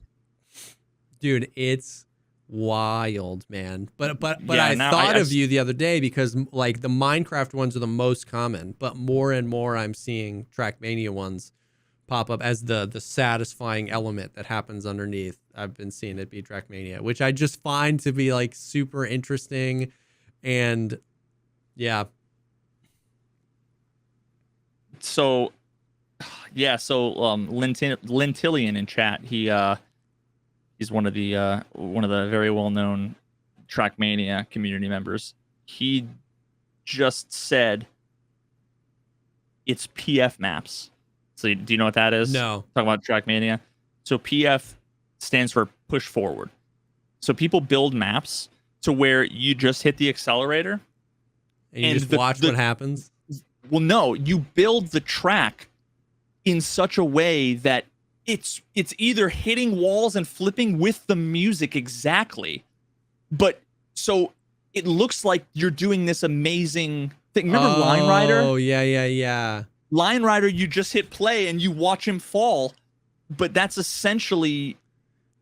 Dude, it's wild, man. But I thought of you the other day, because like the Minecraft ones are the most common, but more and more I'm seeing Trackmania ones pop up as the satisfying element that happens underneath. I've been seeing it be Trackmania, which I just find to be like super interesting. And yeah. So Lentillion in chat, he's one of the very well-known Trackmania community members. He just said it's PF maps. So do you know what that is? No. Talking about Trackmania. So PF stands for push forward. So people build maps to where you just hit the accelerator and you just watch what happens. Well, no, you build the track in such a way that it's either hitting walls and flipping with the music exactly, but so it looks like you're doing this amazing thing. Remember Line Rider? Oh, yeah. Line Rider, you just hit play and you watch him fall, but that's essentially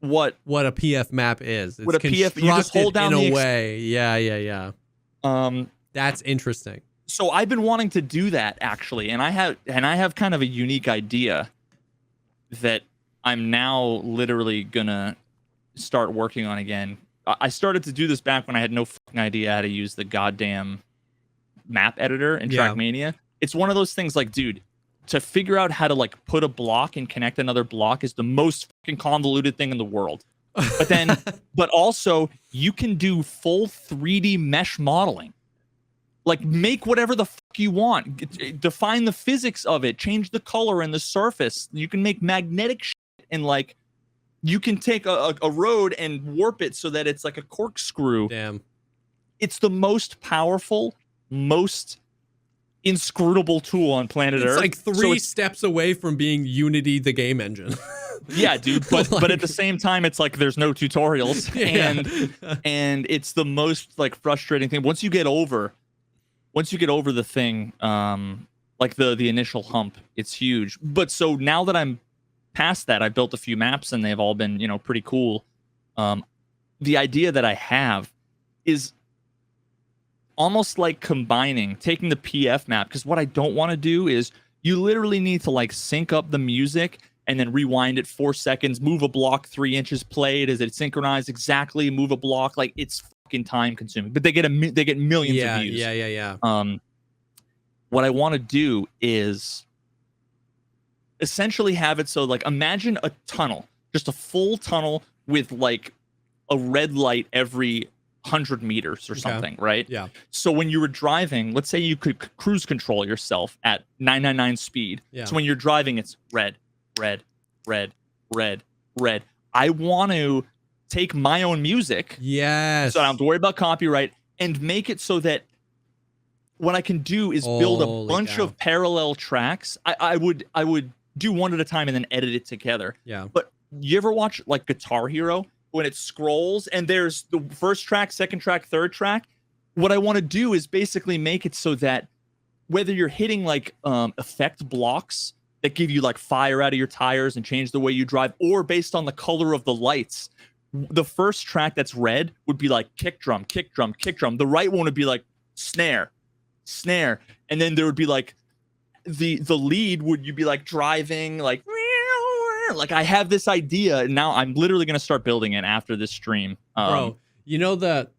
what a PF map is. It's what a PF, you just hold down in a way. Yeah. That's interesting. So I've been wanting to do that actually, and I have kind of a unique idea that I'm now literally gonna start working on again. I started to do this back when I had no fucking idea how to use the goddamn map editor in Trackmania. It's one of those things like, dude, to figure out how to like put a block and connect another block is the most fucking convoluted thing in the world. But then, but also you can do full 3D mesh modeling. Like make whatever the fuck you want. Define the physics of it. Change the color and the surface. You can make magnetic shit and like you can take a road and warp it so that it's like a corkscrew. Damn. It's the most powerful, most inscrutable tool on planet Earth. It's like three steps away from being Unity, the game engine. Yeah, dude. But at the same time, it's like there's no tutorials, and it's the most like frustrating thing. Once you get over the thing, like the initial hump, it's huge. But so now that I'm past that, I built a few maps and they've all been, pretty cool. The idea that I have is almost like taking the PF map, because what I don't want to do is you literally need to like sync up the music and then rewind it 4 seconds, move a block 3 inches, play it. Is it synchronized exactly? Move a block. Like it's fucking time consuming, but they get millions of views. Yeah. What I want to do is essentially have it so like imagine a tunnel, just a full tunnel with like a red light every 100 meters or something, right? Yeah. So when you were driving, let's say you could cruise control yourself at 999 speed. Yeah. So when you're driving, it's red, red, red, red, red. I want to take my own music. Yes. So I don't have to worry about copyright and make it so that what I can do is build a bunch of parallel tracks. I would do one at a time and then edit it together. Yeah. But you ever watch like Guitar Hero when it scrolls and there's the first track, second track, third track? What I want to do is basically make it so that whether you're hitting like effect blocks that give you like fire out of your tires and change the way you drive, or based on the color of the lights, the first track that's red would be like kick drum, kick drum, kick drum. The right one would be like snare, snare. And then there would be like the lead would you be like driving like I have this idea and now I'm literally going to start building it after this stream. Bro, you know that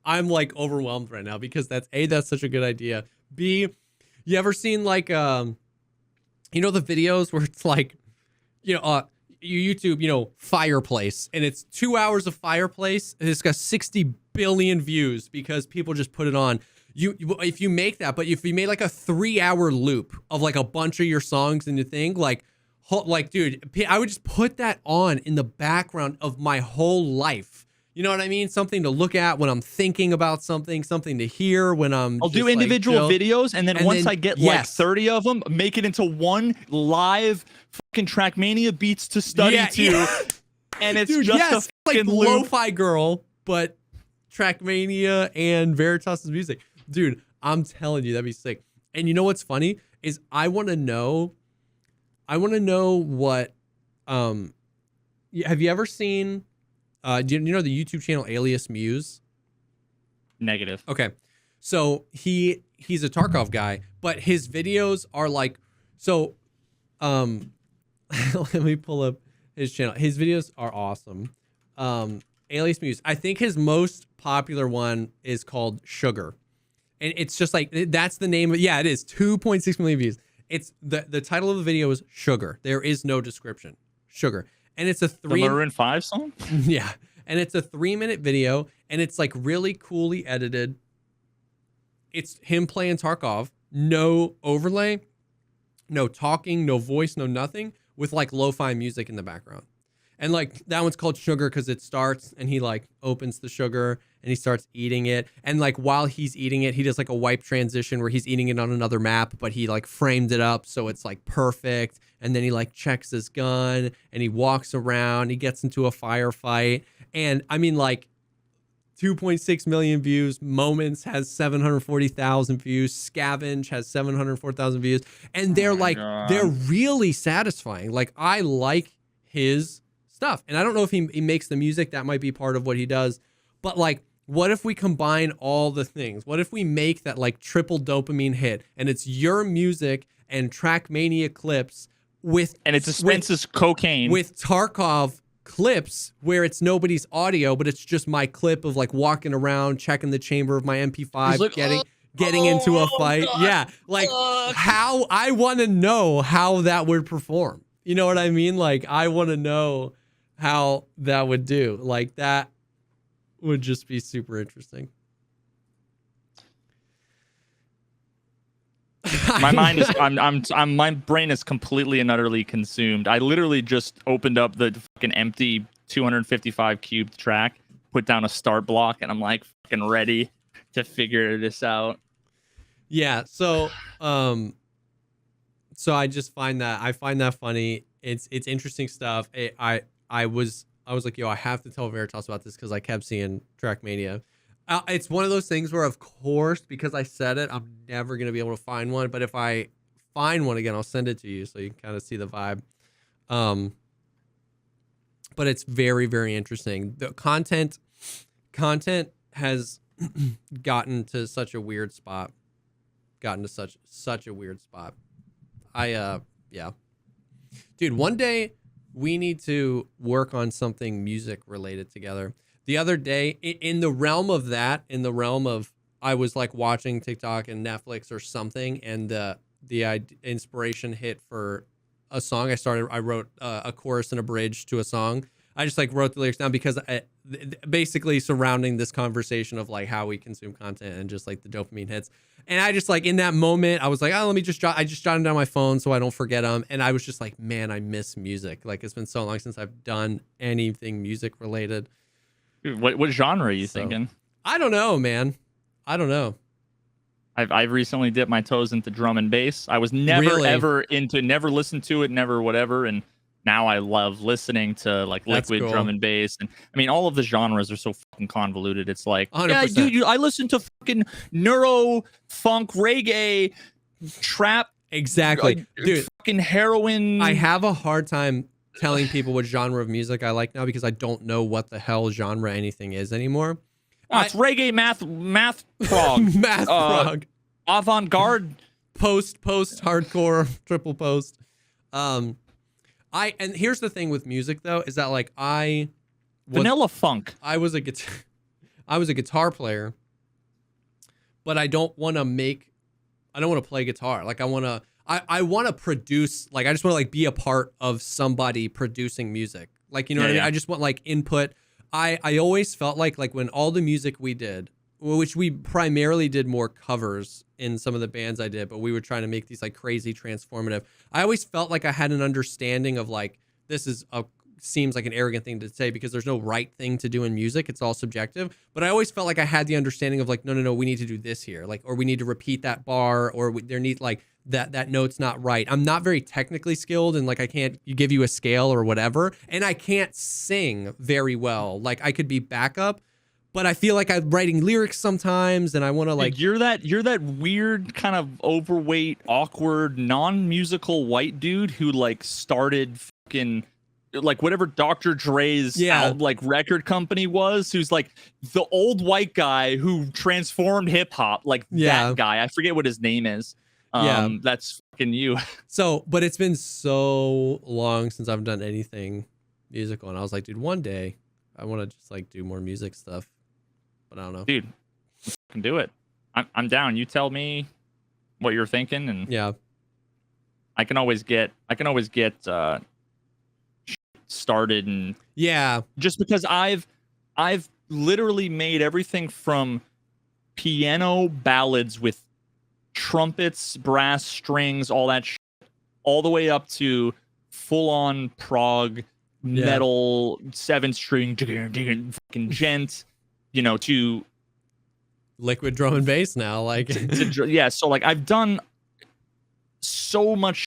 I'm like overwhelmed right now because that's such a good idea. B, you ever seen like the videos where it's like you YouTube fireplace and it's 2 hours of fireplace and it's got 60 billion views because people just put it on. If you make that, but if you made like a 3-hour loop of like a bunch of your songs and you think like dude, I would just put that on in the background of my whole life. You know what I mean? Something to look at when I'm thinking about something to hear when I'll do individual videos and then once I get like 30 of them, make it into one live fucking Trackmania beats to study to. Yeah. And it's just a fucking like Lo-Fi Girl, but Trackmania and Veritas' music. Dude, I'm telling you, that'd be sick. And you know what's funny is I want to know what have you ever seen do you know the YouTube channel Alias Muse? Negative. Okay. So he's a Tarkov guy, but his videos are like let me pull up his channel. His videos are awesome. Alias Muse. I think his most popular one is called Sugar. And it's just like, that's the name of, yeah, it is 2.6 million views. It's the title of the video is Sugar. There is no description. Sugar. And it's the Maroon 5 song? Yeah. And it's a 3-minute video and it's like really coolly edited. It's him playing Tarkov, no overlay. No talking, no voice, no nothing, with like lo-fi music in the background. And like that one's called Sugar because it starts and he like opens the sugar and he starts eating it. And like while he's eating it, he does like a wipe transition where he's eating it on another map, but he like framed it up so it's like perfect. And then he like checks his gun and he walks around, he gets into a firefight. And I mean, like 2.6 million views. Moments has 740,000 views. Scavenge has 704,000 views. And they're they're really satisfying. Like I like his stuff. And I don't know if he makes the music. That might be part of what he does. But like, what if we combine all the things? What if we make that like triple dopamine hit and it's your music and Trackmania clips with... And it dispenses cocaine. With Tarkov clips where it's nobody's audio, but it's just my clip of like walking around, checking the chamber of my MP5, like, getting into a fight. God. Yeah. Like how I want to know how that would perform. You know what I mean? Like I want to know how that would do. Like that would just be super interesting. My brain is completely and utterly consumed. I literally just opened up the fucking empty 255 cubed track, put down a start block, and I'm like fucking ready to figure this out. Yeah, so I just find that funny. It's interesting stuff. I was like, yo, I have to tell Veritas about this because I kept seeing Trackmania. It's one of those things where, of course, because I said it, I'm never going to be able to find one. But if I find one again, I'll send it to you so you can kind of see the vibe. But it's very, very interesting. The content has gotten to such a weird spot. Such a weird spot. Yeah. Dude, one day we need to work on something music related together. The other day, in the realm of I was like watching TikTok and Netflix or something, and the inspiration hit for a song. I wrote a chorus and a bridge to a song. I just like wrote the lyrics down because basically surrounding this conversation of like how we consume content and just like the dopamine hits. And I just like in that moment, I was like, oh, let me just I just jotted down my phone so I don't forget them. And I was just like, man, I miss music. Like it's been so long since I've done anything music related. What genre are you thinking? I don't know, man. I don't know. I've recently dipped my toes into drum and bass. I was never listened to it, never whatever, and now I love listening to like liquid drum and bass. And I mean, all of the genres are so fucking convoluted. It's like, 100%. Yeah, dude, I listen to fucking neuro, funk, reggae, trap. Exactly, dude. Fucking heroin. I have a hard time telling people what genre of music I like now because I don't know what the hell genre anything is anymore. It's reggae, math prog, math prog, avant-garde, post hardcore, triple post. And here's the thing with music though is that like vanilla funk. I was a guitar player, but I don't want to play guitar. Like I want to produce, like, I just want to like be a part of somebody producing music. Like, you know what I mean? I just want like input. I always felt like when all the music we did, which we primarily did more covers in some of the bands I did, but we were trying to make these like crazy transformative. I always felt like I had an understanding of like, this seems like an arrogant thing to say because there's no right thing to do in music. It's all subjective. But I always felt like I had the understanding of like, no, we need to do this here. Like, or we need to repeat that bar, or there need like that note's not right. I'm not very technically skilled, and like I can't give you a scale or whatever. And I can't sing very well. Like I could be backup, but I feel like I'm writing lyrics sometimes, and I want to like. You're that weird kind of overweight, awkward, non-musical white dude who like started fucking like whatever Dr. Dre's like record company was, who's like the old white guy who transformed hip hop, like that guy. I forget what his name is. That's fucking you. So, but it's been so long since I've done anything musical, and I was like, dude, one day I want to just like do more music stuff, but I don't know. Dude, I can do it. I'm down. You tell me what you're thinking, and I can always get started, and just because I've literally made everything from piano ballads with trumpets, brass strings, all that shit, all the way up to full on prog metal 7-string fucking gent, you know, to liquid drum and bass now, like yeah. So like I've done so much.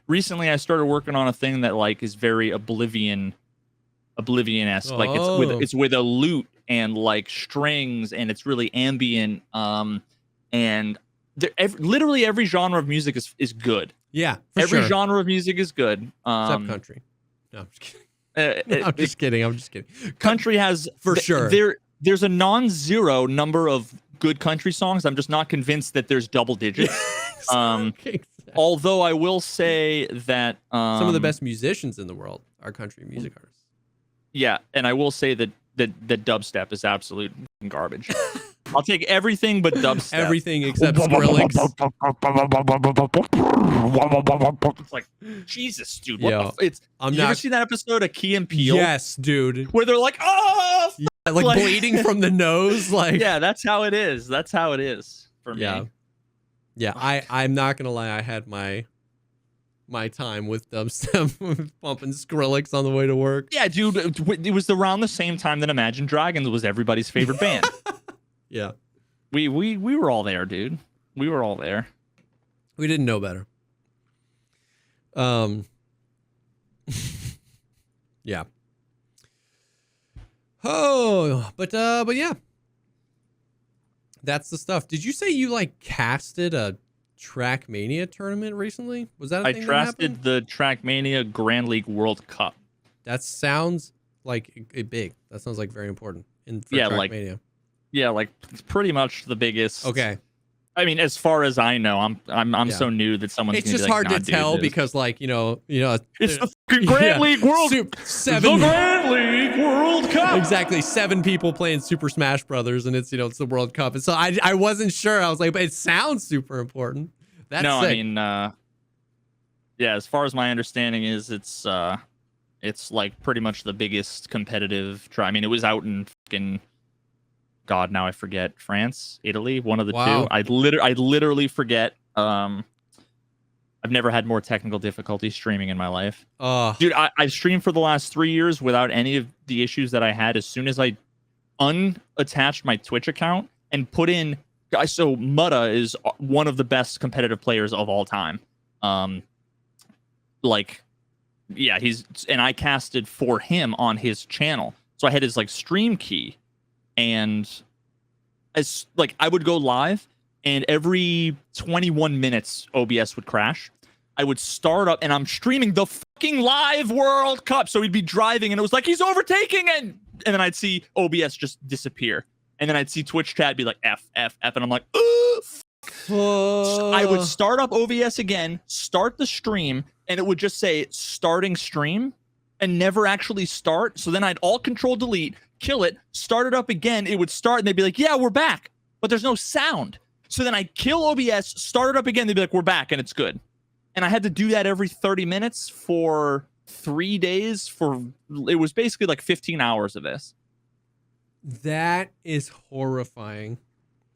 Recently, I started working on a thing that like is very Oblivion-esque. Like it's with a lute and like strings, and it's really ambient. And literally every genre of music is good. Yeah, every genre of music is good. Except country. No, I'm just kidding. I'm just kidding. Country has for sure. There's a non-zero number of good country songs. I'm just not convinced that there's double digits. Exactly. Although I will say that some of the best musicians in the world are country music artists. Yeah, and I will say that dubstep is absolute garbage. I'll take everything but dubstep. Everything except Skrillex. It's like, Jesus, dude. You ever seen that episode of Key and Peele? Yes, dude. Where they're like, oh, yeah, like bleeding from the nose. Like, yeah, that's how it is. That's how it is for me. Yeah, I'm not gonna lie. I had my time with dubstep, pumping Skrillex on the way to work. Yeah, dude, it was around the same time that Imagine Dragons was everybody's favorite band. Yeah, we were all there, dude. We were all there. We didn't know better. Yeah. Oh, but yeah. That's the stuff. Did you say you like casted a Trackmania tournament recently? Was that a thing that happened? I casted the Trackmania Grand League World Cup. That sounds like big. That sounds like very important for Trackmania. Like it's pretty much the biggest. Okay. I mean, as far as I know, I'm so new that someone's. It's just hard to tell because, like, you know, it's the fucking Grand League World. The Grand League World Cup. Exactly, 7 people playing Super Smash Brothers, and it's the World Cup. And so I wasn't sure. I was like, but it sounds super important. That's sick. I mean, yeah. As far as my understanding is, it's like pretty much the biggest competitive try. I mean, it was out in fucking. God, now I forget. France, Italy, one of the two. I literally forget. I've never had more technical difficulty streaming in my life. Dude, I've streamed for the last 3 years without any of the issues that I had as soon as I unattached my Twitch account and put in. So Mutta is one of the best competitive players of all time. And I casted for him on his channel. So I had his like stream key. And as like I would go live, and every 21 minutes OBS would crash. I would start up, and I'm streaming the fucking live World Cup. So he'd be driving, and it was like he's overtaking, and then I'd see OBS just disappear, and then I'd see Twitch chat be like F, and I'm like, I would start up OBS again, start the stream, and it would just say starting stream, and never actually start. So then I'd alt control delete. Kill it, start it up again, it would start, and they'd be like, yeah, we're back, but there's no sound. So then I'd kill OBS, start it up again, they'd be like, we're back, and it's good. And I had to do that every 30 minutes for 3 days. It was basically like 15 hours of this. That is horrifying.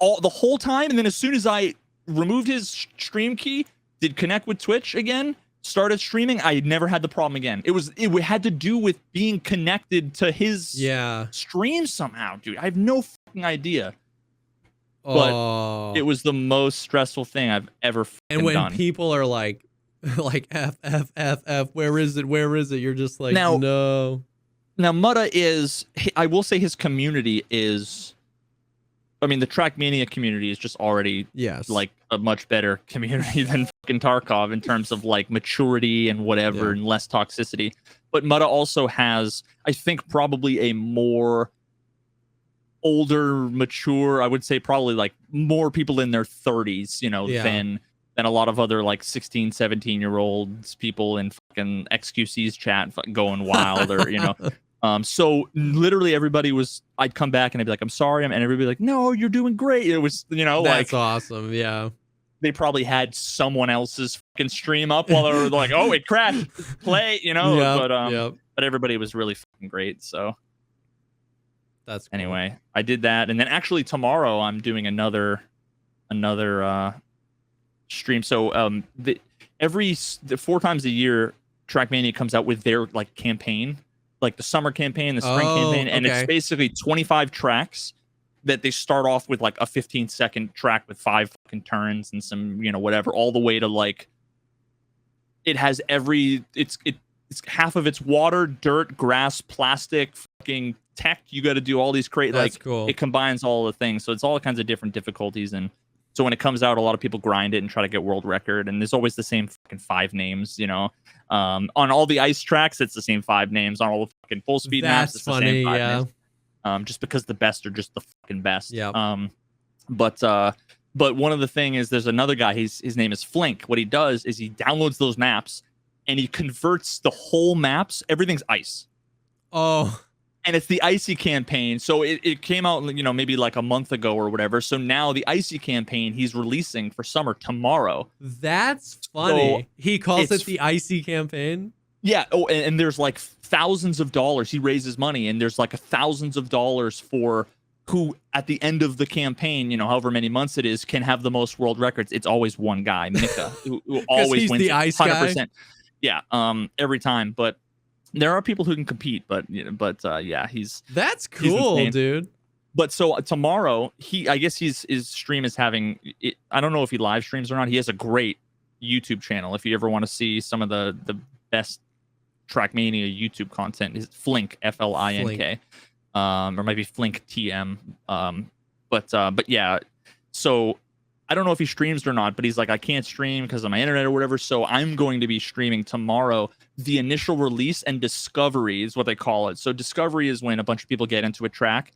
The whole time, and then as soon as I removed his stream key, did connect with Twitch again, started streaming, I never had the problem again. It had to do with being connected to his stream somehow, dude. I have no fucking idea. But it was the most stressful thing I've ever done. And when people are like F, where is it? You're just like, no. Now Mutta is, I will say his community is, I mean, the Trackmania community is just already like a much better community than fucking Tarkov in terms of like maturity and whatever and less toxicity. But Mutta also has, I think, probably a more older, mature, I would say probably like more people in their 30s, than a lot of other like 16, 17-year-olds people in fucking XQC's chat going wild or, so literally everybody was, I'd come back and I'd be like, I'm sorry. And everybody would be like, no, you're doing great. It was, that's awesome. Yeah. They probably had someone else's fucking stream up while they were like, oh, it crashed, play, but everybody was really fucking great. So that's cool. Anyway, I did that. And then actually tomorrow I'm doing another stream. So every 4 times a year, Trackmania comes out with their like campaign, like the summer campaign, the spring campaign, and it's basically 25 tracks that they start off with like a 15-second track with 5 fucking turns and some, you know, whatever, all the way to like it has it's half of it's water, dirt, grass, plastic, fucking tech. You got to do all these That's cool. It combines all the things, so it's all kinds of different difficulties. And so when it comes out, a lot of people grind it and try to get world record, and there's always the same fucking 5 names, you know. On all the ice tracks, it's the same 5 names. On all the fucking full speed maps, it's funny, the same 5 yeah. names. Just because the best are just the fucking best. Yeah. But one of the thing is, there's another guy. His name is Flink. What he does is he downloads those maps and he converts the whole maps. Everything's ice. Oh. And it's the icy campaign. So it came out, you know, maybe like a month ago or whatever. So now the icy campaign he's releasing for summer tomorrow. That's funny. So he calls it the icy campaign. Yeah. Oh, and there's like thousands of dollars. He raises money, and there's like thousands of dollars for who at the end of the campaign, you know, however many months it is, can have the most world records. It's always one guy, Mika, who always he's wins the ice 100%. Guy? Yeah. Every time. But there are people who can compete, but yeah, that's cool, dude. But so tomorrow, I guess his stream is having it. I don't know if he live streams or not. He has a great YouTube channel. If you ever want to see some of the best Trackmania YouTube content, is Flink, Flink, or maybe Flink TM. But yeah. So I don't know if he streams or not, but he's like, I can't stream because of my internet or whatever. So I'm going to be streaming tomorrow the initial release and discovery is what they call it. So discovery is when a bunch of people get into a track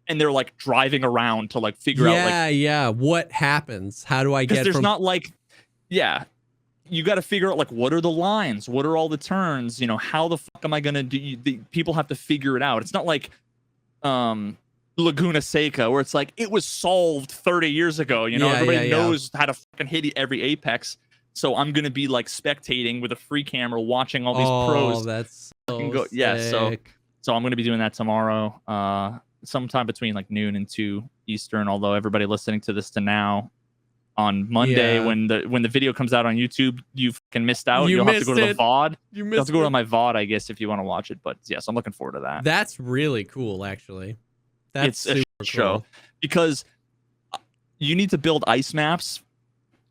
and they're like driving around to like figure out like what happens. How do I get? There's not like you got to figure out like what are the lines, what are all the turns, you know, how the fuck am I gonna do? People have to figure it out. It's not like Laguna Seca where it's like it was solved 30 years ago, you know. Everybody knows how to fucking hit every apex. So I'm gonna be like spectating with a free camera watching all these pros. That's so sick. So I'm gonna be doing that tomorrow, sometime between like noon and 2 Eastern, although everybody listening to this to now on Monday when the video comes out on YouTube, you fucking missed out. You'll have to go to the VOD. You'll have to go to my VOD, I guess, if you want to watch it. But yes, I'm looking forward to that. That's really cool, actually. That's it's a show because you need to build ice maps.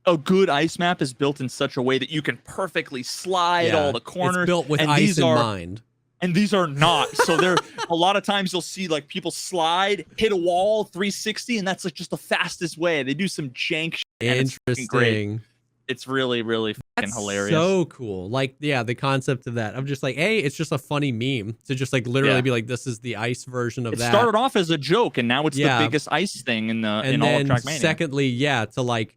A good ice map is built in such a way that you can perfectly slide all the corners. It's built with ice in mind. And these are not. So there, a lot of times you'll see like people slide, hit a wall, 360, and that's like just the fastest way. They do some jank shit. Interesting. It's really, really fucking hilarious. So cool. Like, yeah, the concept of that. I'm just like, hey, it's just a funny meme to just like literally be like, this is the ice version of that. It started off as a joke, and now it's the biggest ice thing in all of Trackmania. Secondly, to like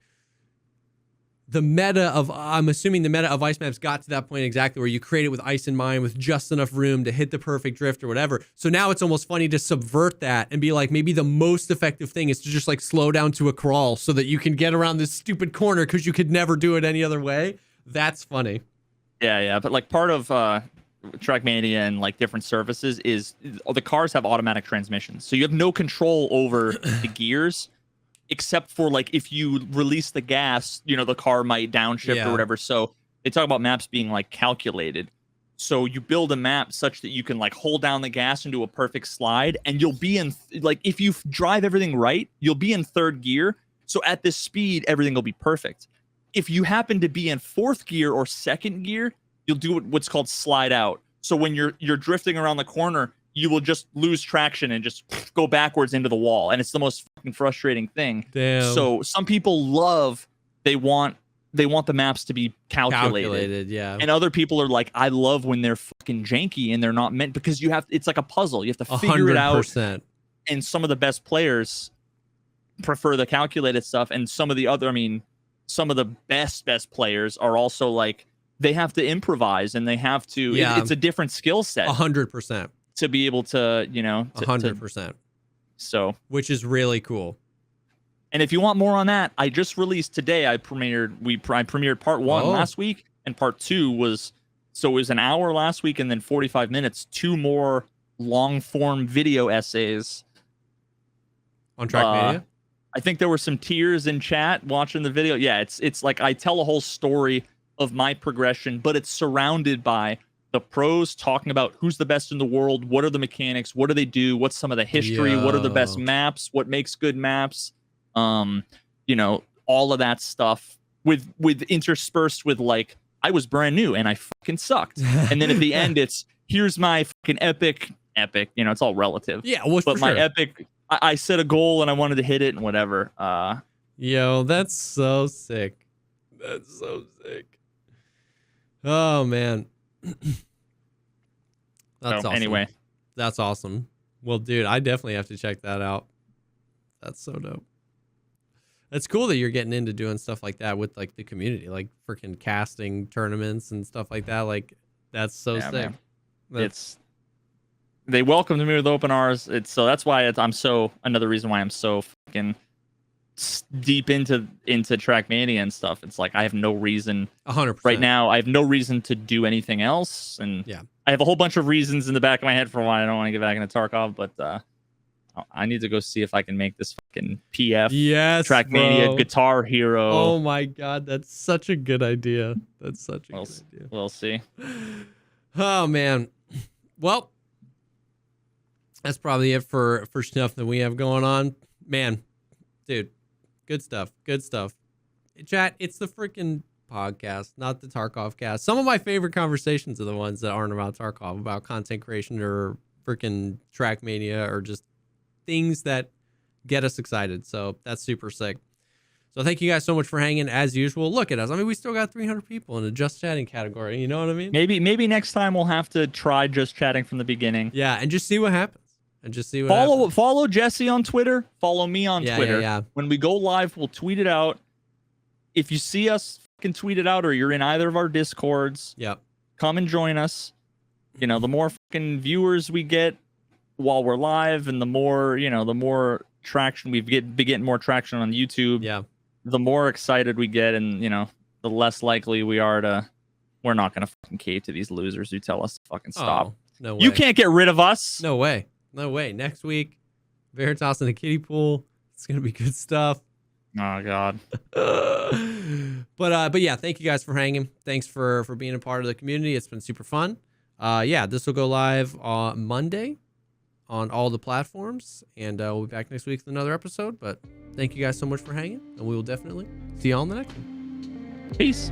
the meta of, I'm assuming the meta of ice maps got to that point exactly where you create it with ice in mind, with just enough room to hit the perfect drift or whatever. So now it's almost funny to subvert that and be like, maybe the most effective thing is to just like slow down to a crawl so that you can get around this stupid corner because you could never do it any other way. That's funny. Yeah. But like part of Trackmania and like different services is the cars have automatic transmissions. So you have no control over the gears. Except for like if you release the gas, you know, the car might downshift or whatever. So they talk about maps being like calculated. So you build a map such that you can like hold down the gas and do a perfect slide, and you'll be in like if you drive everything right, you'll be in 3rd gear. So at this speed, everything will be perfect. If you happen to be in 4th gear or 2nd gear, you'll do what's called slide out. So when you're drifting around the corner, you will just lose traction and just go backwards into the wall. And it's the most fucking frustrating thing. Damn. So some people they want the maps to be calculated. And other people are like, I love when they're fucking janky and they're not meant, because it's like a puzzle. You have to figure it out. 100%. And some of the best players prefer the calculated stuff. And some of the best players are also like, they have to improvise and they have to, it's a different skill set. 100%. To be able to, you know, 100%. So, which is really cool. And if you want more on that, I just released today. I premiered part 1 last week, and part 2 was, so it was an hour last week and then 45 minutes. 2 more long form video essays on Trackmania. I think there were some tears in chat watching the video. Yeah, it's like I tell a whole story of my progression, but it's surrounded by the pros talking about who's the best in the world, what are the mechanics, what do they do, what's some of the history, what are the best maps, what makes good maps, you know, all of that stuff with interspersed with like, I was brand new and I fucking sucked. And then at the end, it's here's my fucking epic, you know, it's all relative. Yeah, well, but my epic, I set a goal and I wanted to hit it and whatever. Yo, that's so sick. That's so sick. Oh man. That's awesome. Anyway, that's awesome. Well, dude, I definitely have to check that out. That's so dope. It's cool that you're getting into doing stuff like that with like the community, like freaking casting tournaments and stuff like that. Like that's so sick. They welcomed me with open arms. So that's why I'm so, another reason why I'm so fucking deep into Trackmania and stuff. It's like I have no reason 100% right now. I have no reason to do anything else, and yeah, I have a whole bunch of reasons in the back of my head for why I don't want to get back into Tarkov. But I need to go see if I can make this fucking PF Trackmania Guitar Hero. Oh my god, that's such a good idea. That's such a good idea. We'll see. Oh man, well, that's probably it for stuff that we have going on, man. Dude, good stuff. Good stuff. Chat, it's the freaking podcast, not the Tarkov cast. Some of my favorite conversations are the ones that aren't about Tarkov, about content creation or freaking Trackmania or just things that get us excited. So that's super sick. So thank you guys so much for hanging as usual. Look at us. I mean, we still got 300 people in the just chatting category. You know what I mean? Maybe next time we'll have to try just chatting from the beginning. Yeah, and just see what happens. And just see what follow Jesse on Twitter. Follow me on Twitter. Yeah. When we go live, we'll tweet it out. If you see us fucking tweet it out, or you're in either of our Discords, come and join us. You know, the more fucking viewers we get while we're live, and the more, you know, the more traction be getting more traction on YouTube. Yeah. The more excited we get, and you know, the less likely we are to. We're not gonna fucking cave to these losers who tell us to fucking stop. Oh, no way. You can't get rid of us. No way. No way. Next week, Veritas in the kiddie pool. It's gonna be good stuff. Oh God. But yeah, thank you guys for hanging. Thanks for being a part of the community. It's been super fun. Yeah, this will go live on Monday on all the platforms, and we'll be back next week with another episode. But thank you guys so much for hanging, and we will definitely see y'all on the next one. Peace.